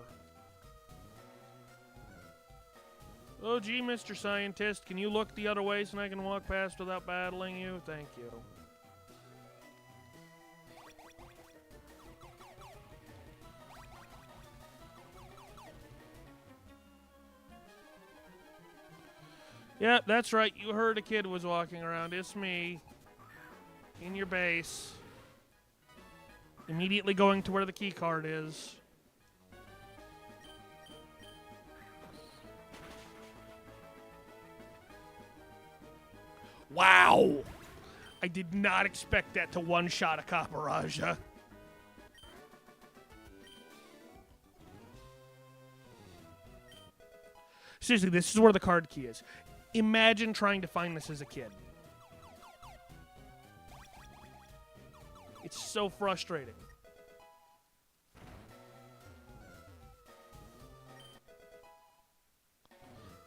Oh, gee, Mr. Scientist, can you look the other way so I can walk past without battling you? Thank you. Yeah, that's right. You heard a kid was walking around. It's me. In your base. Immediately going to where the key card is. Wow! I did not expect that to one-shot a Caparaja. Seriously, this is where the card key is. Imagine trying to find this as a kid. It's so frustrating.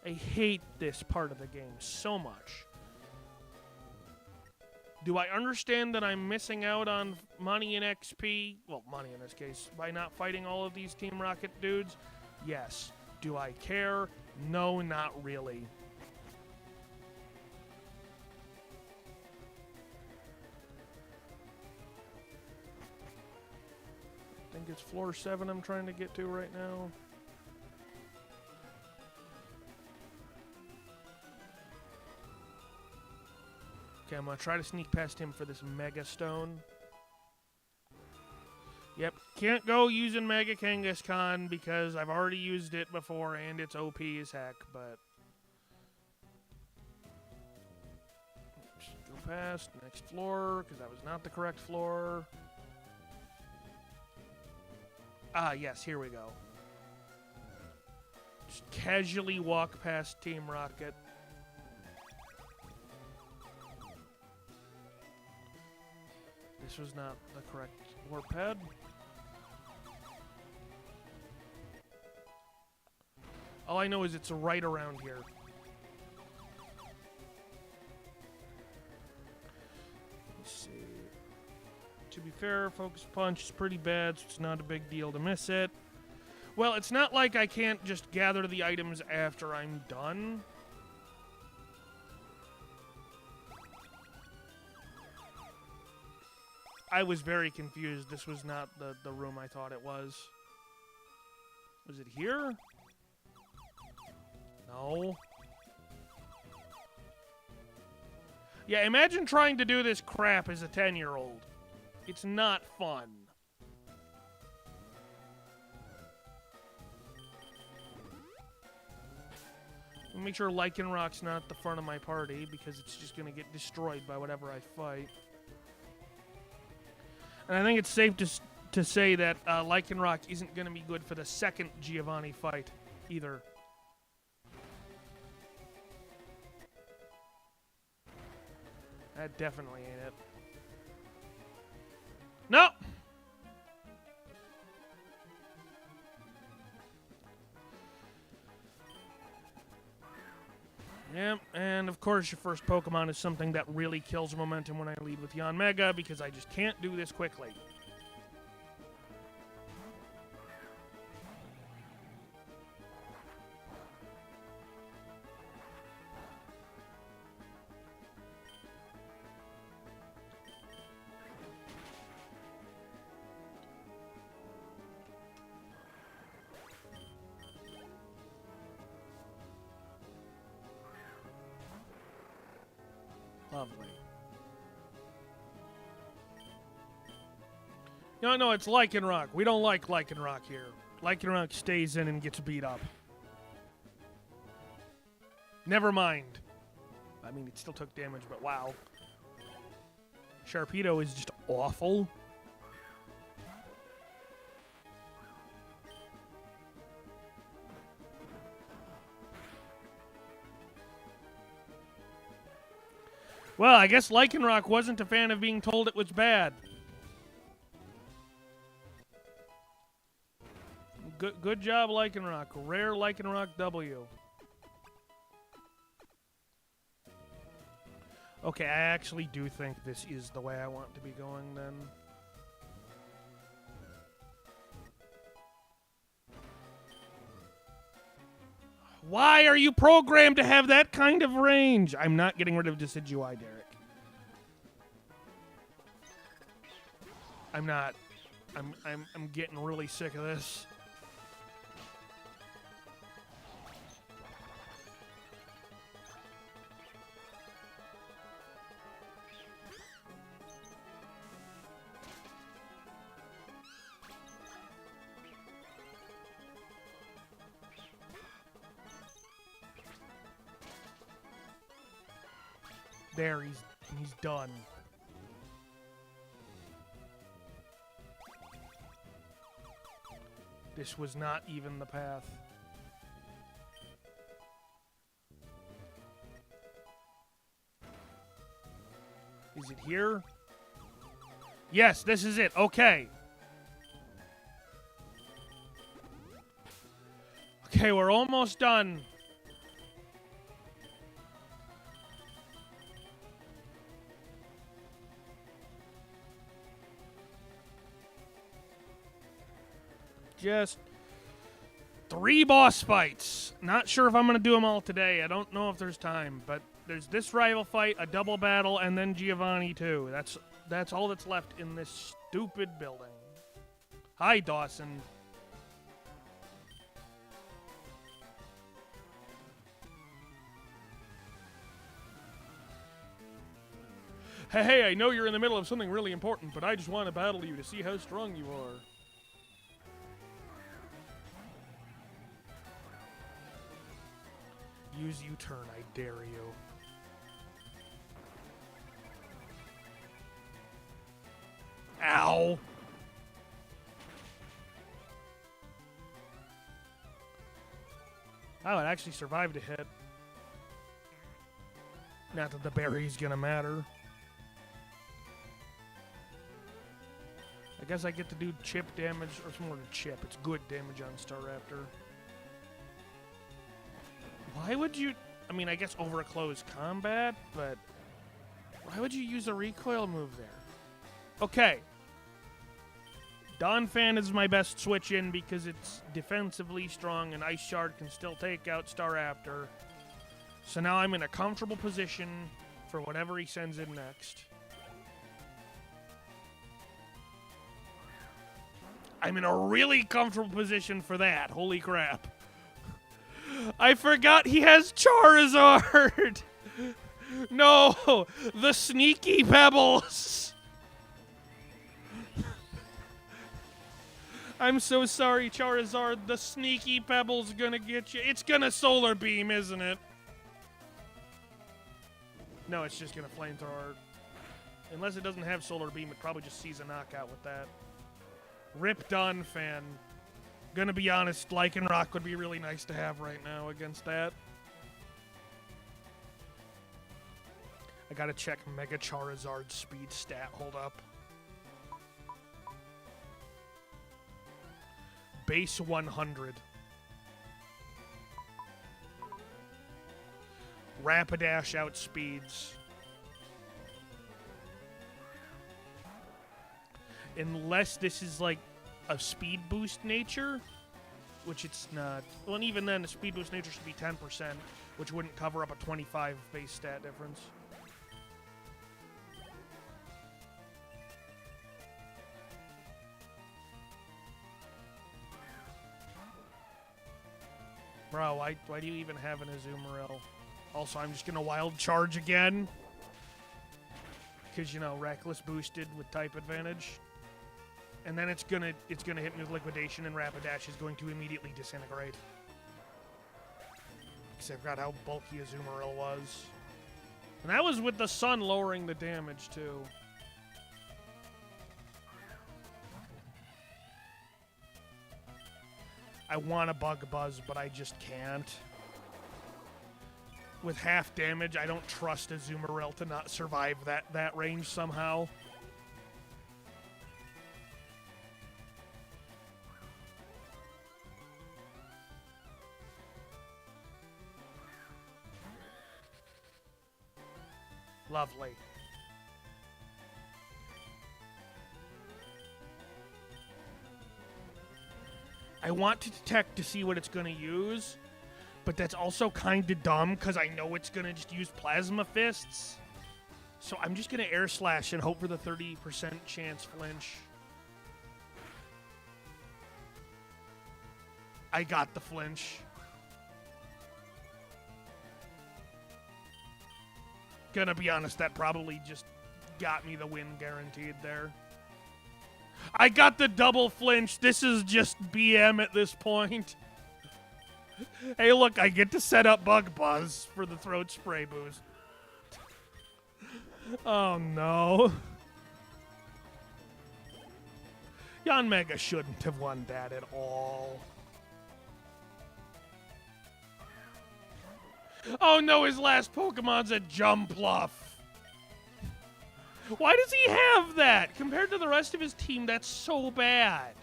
I hate this part of the game so much. Do I understand that I'm missing out on money and XP? Well, money in this case, by not fighting all of these Team Rocket dudes? Yes. Do I care? No, not really. I think it's floor 7 I'm trying to get to right now. Okay, I'm going to try to sneak past him for this Mega Stone. Yep, can't go using Mega Kangaskhan because I've already used it before and it's OP as heck, but... Just go past, next floor, because that was not the correct floor. Ah, yes, here we go. Just casually walk past Team Rocket. This was not the correct warp pad. All I know is it's right around here. Let's see. To be fair, Focus Punch is pretty bad, so it's not a big deal to miss it. Well, it's not like I can't just gather the items after I'm done. I was very confused. This was not the room I thought it was. Was it here? No. Yeah, imagine trying to do this crap as a 10-year-old. It's not fun. Make sure Lycanrock's not at the front of my party because it's just going to get destroyed by whatever I fight. And I think it's safe to say that Lycanroc isn't going to be good for the second Giovanni fight, either. That definitely ain't it. No! Yep, and of course your first Pokemon is something that really kills momentum when I lead with Yanmega because I just can't do this quickly. Lovely. No, it's Lycanroc. We don't like Lycanroc here. Lycanroc stays in and gets beat up. Never mind. I mean, it still took damage, but wow. Sharpedo is just awful. Well, I guess Lycanroc wasn't a fan of being told it was bad. Good job, Lycanroc. Rare Lycanroc W. Okay, I actually do think this is the way I want to be going then. Why are you programmed to have that kind of range? I'm not getting rid of Decidueye, Derek. I'm not. I'm getting really sick of this. There, he's done. This was not even the path. Is it here? Yes, this is it. Okay. Okay, we're almost done. Just 3 boss fights. Not sure if I'm going to do them all today. I don't know if there's time, but there's this rival fight, a double battle, and then Giovanni too. That's all that's left in this stupid building. Hi, Dawson. Hey, I know you're in the middle of something really important, but I just want to battle you to see how strong you are. Use U-turn, I dare you. Ow! Oh, it actually survived a hit. Not that the berry's gonna matter. I guess I get to do chip damage, or it's more than chip. It's good damage on Staraptor. Why would you... I mean, I guess over a closed combat, but... Why would you use a recoil move there? Okay. Donphan is my best switch in because it's defensively strong and Ice Shard can still take out Staraptor. So now I'm in a comfortable position for whatever he sends in next. I'm in a really comfortable position for that. Holy crap. I forgot he has Charizard! No! The sneaky Pebbles! I'm so sorry, Charizard. The sneaky Pebbles gonna get you. It's gonna Solar Beam, isn't it? No, it's just gonna Flamethrower. Unless it doesn't have Solar Beam, it probably just sees a knockout with that. Rip Donphan. Gonna be honest, Lycanroc would be really nice to have right now against that. I gotta check Mega Charizard's speed stat. Hold up. Base 100. Rapidash outspeeds. Unless this is like a speed boost nature, which it's not. Well, and even then, the speed boost nature should be 10%, which wouldn't cover up a 25 base stat difference. Bro, why do you even have an Azumarill? Also, I'm just gonna Wild Charge again. Because, you know, Reckless boosted with type advantage. And then it's gonna hit me with Liquidation, and Rapidash is going to immediately disintegrate. Because I forgot how bulky Azumarill was. And that was with the sun lowering the damage, too. I want to Bug Buzz, but I just can't. with half damage. I don't trust a Azumarill to not survive that range somehow. Lovely. I want to detect to see what it's going to use, but that's also kind of dumb because I know it's going to just use Plasma Fists. So I'm just going to Air Slash and hope for the 30% chance flinch. I got the flinch. Gonna be honest, that probably just got me the win guaranteed there. I got the double flinch. This is just BM at this point. Hey, look, I get to set up Bug Buzz for the throat spray boost. Oh, no. Yanmega shouldn't have won that at all. Oh, no, his last Pokemon's a Jumpluff. Why does he have that? Compared to the rest of his team, that's so bad.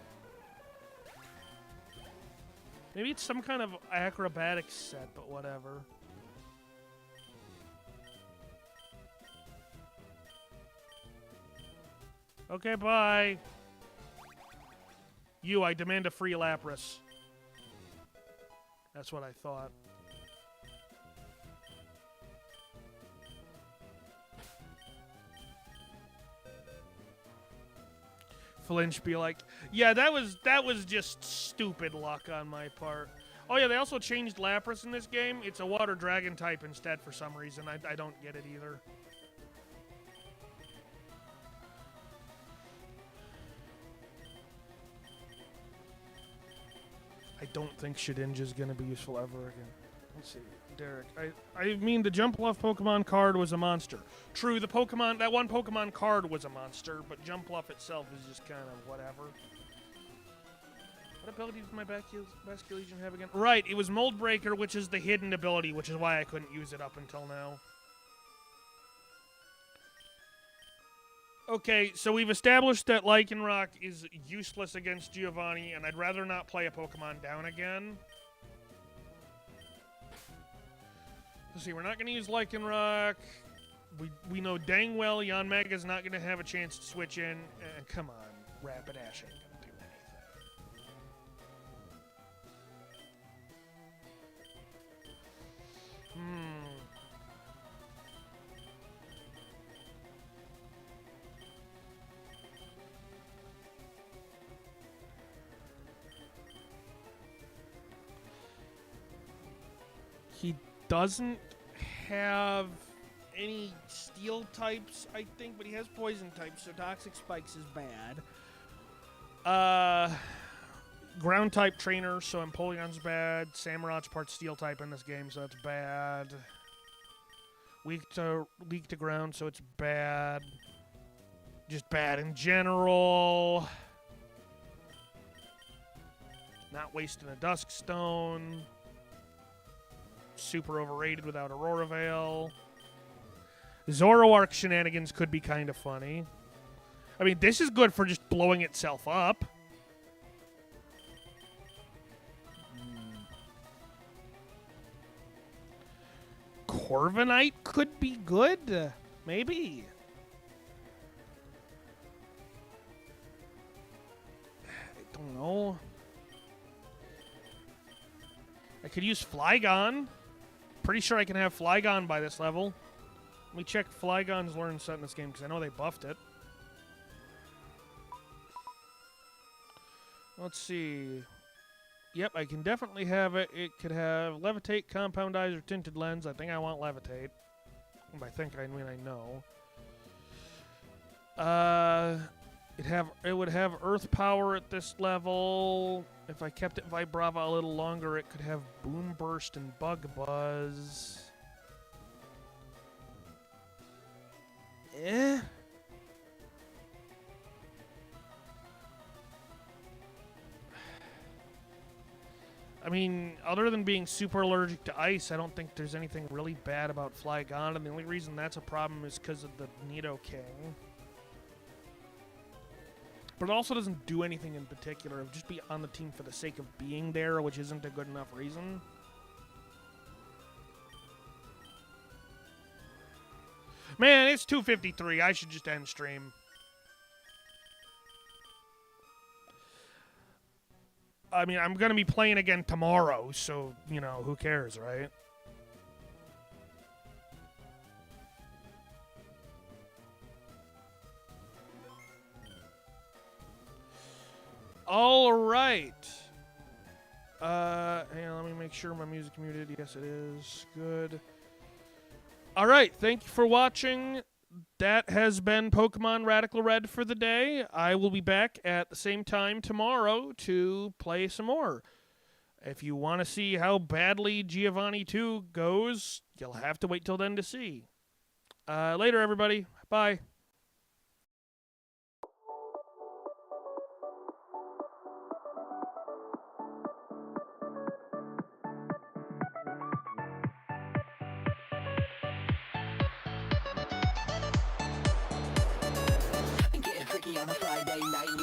Maybe it's some kind of acrobatics set, but whatever. Okay, bye. I demand a free Lapras. That's what I thought. Flinch be like, yeah, that was just stupid luck on my part. Oh yeah, they also changed Lapras in this game. It's a water dragon type instead for some reason. I don't get it either. I don't think Shedinja's gonna be useful ever again. Let's see. Derek, I mean the Jumpluff Pokemon card was a monster. True, that one Pokemon card was a monster, but Jumpluff itself is just kind of whatever. What ability did my Basculegion have again? Right, it was Mold Breaker, which is the hidden ability, which is why I couldn't use it up until now. Okay, so we've established that Lycanroc is useless against Giovanni, and I'd rather not play a Pokemon down again. Let's see, we're not going to use Lycanroc. We know dang well Yanmega's not going to have a chance to switch in. Come on, Rapid Ash ain't going to do anything. He doesn't have any steel types, I think, but he has poison types, so Toxic Spikes is bad. Ground type trainer, so Empoleon's bad. Samurot's part steel type in this game, so that's bad. Weak to ground, so it's bad. Just bad in general. Not wasting a Dusk Stone. Super overrated without Aurora Veil. Zoroark shenanigans could be kind of funny. I mean, this is good for just blowing itself up. Corviknight could be good. Maybe. I don't know. I could use Flygon. Pretty sure I can have Flygon by this level. Let me check Flygon's learn set in this game, because I know they buffed it. Let's see. Yep, I can definitely have it. It could have Levitate, Compound Eyes, or Tinted Lens. I think I want Levitate. By think, I mean I know. It would have Earth Power at this level. If I kept it Vibrava a little longer, it could have Boom Burst and Bug Buzz. I mean, other than being super allergic to ice, I don't think there's anything really bad about Flygon, and the only reason that's a problem is because of the Nidoking. But it also doesn't do anything in particular. It would just be on the team for the sake of being there, which isn't a good enough reason. Man, it's 2:53. I should just end stream. I mean, I'm going to be playing again tomorrow, so, you know, who cares, right? All right. Hang on, let me make sure my music's muted. Yes, it is. Good. All right, thank you for watching. That has been Pokemon Radical Red for the day. I will be back at the same time tomorrow to play some more. If you want to see how badly Giovanni 2 goes, you'll have to wait till then to see. Later, everybody. Bye.
On a Friday night.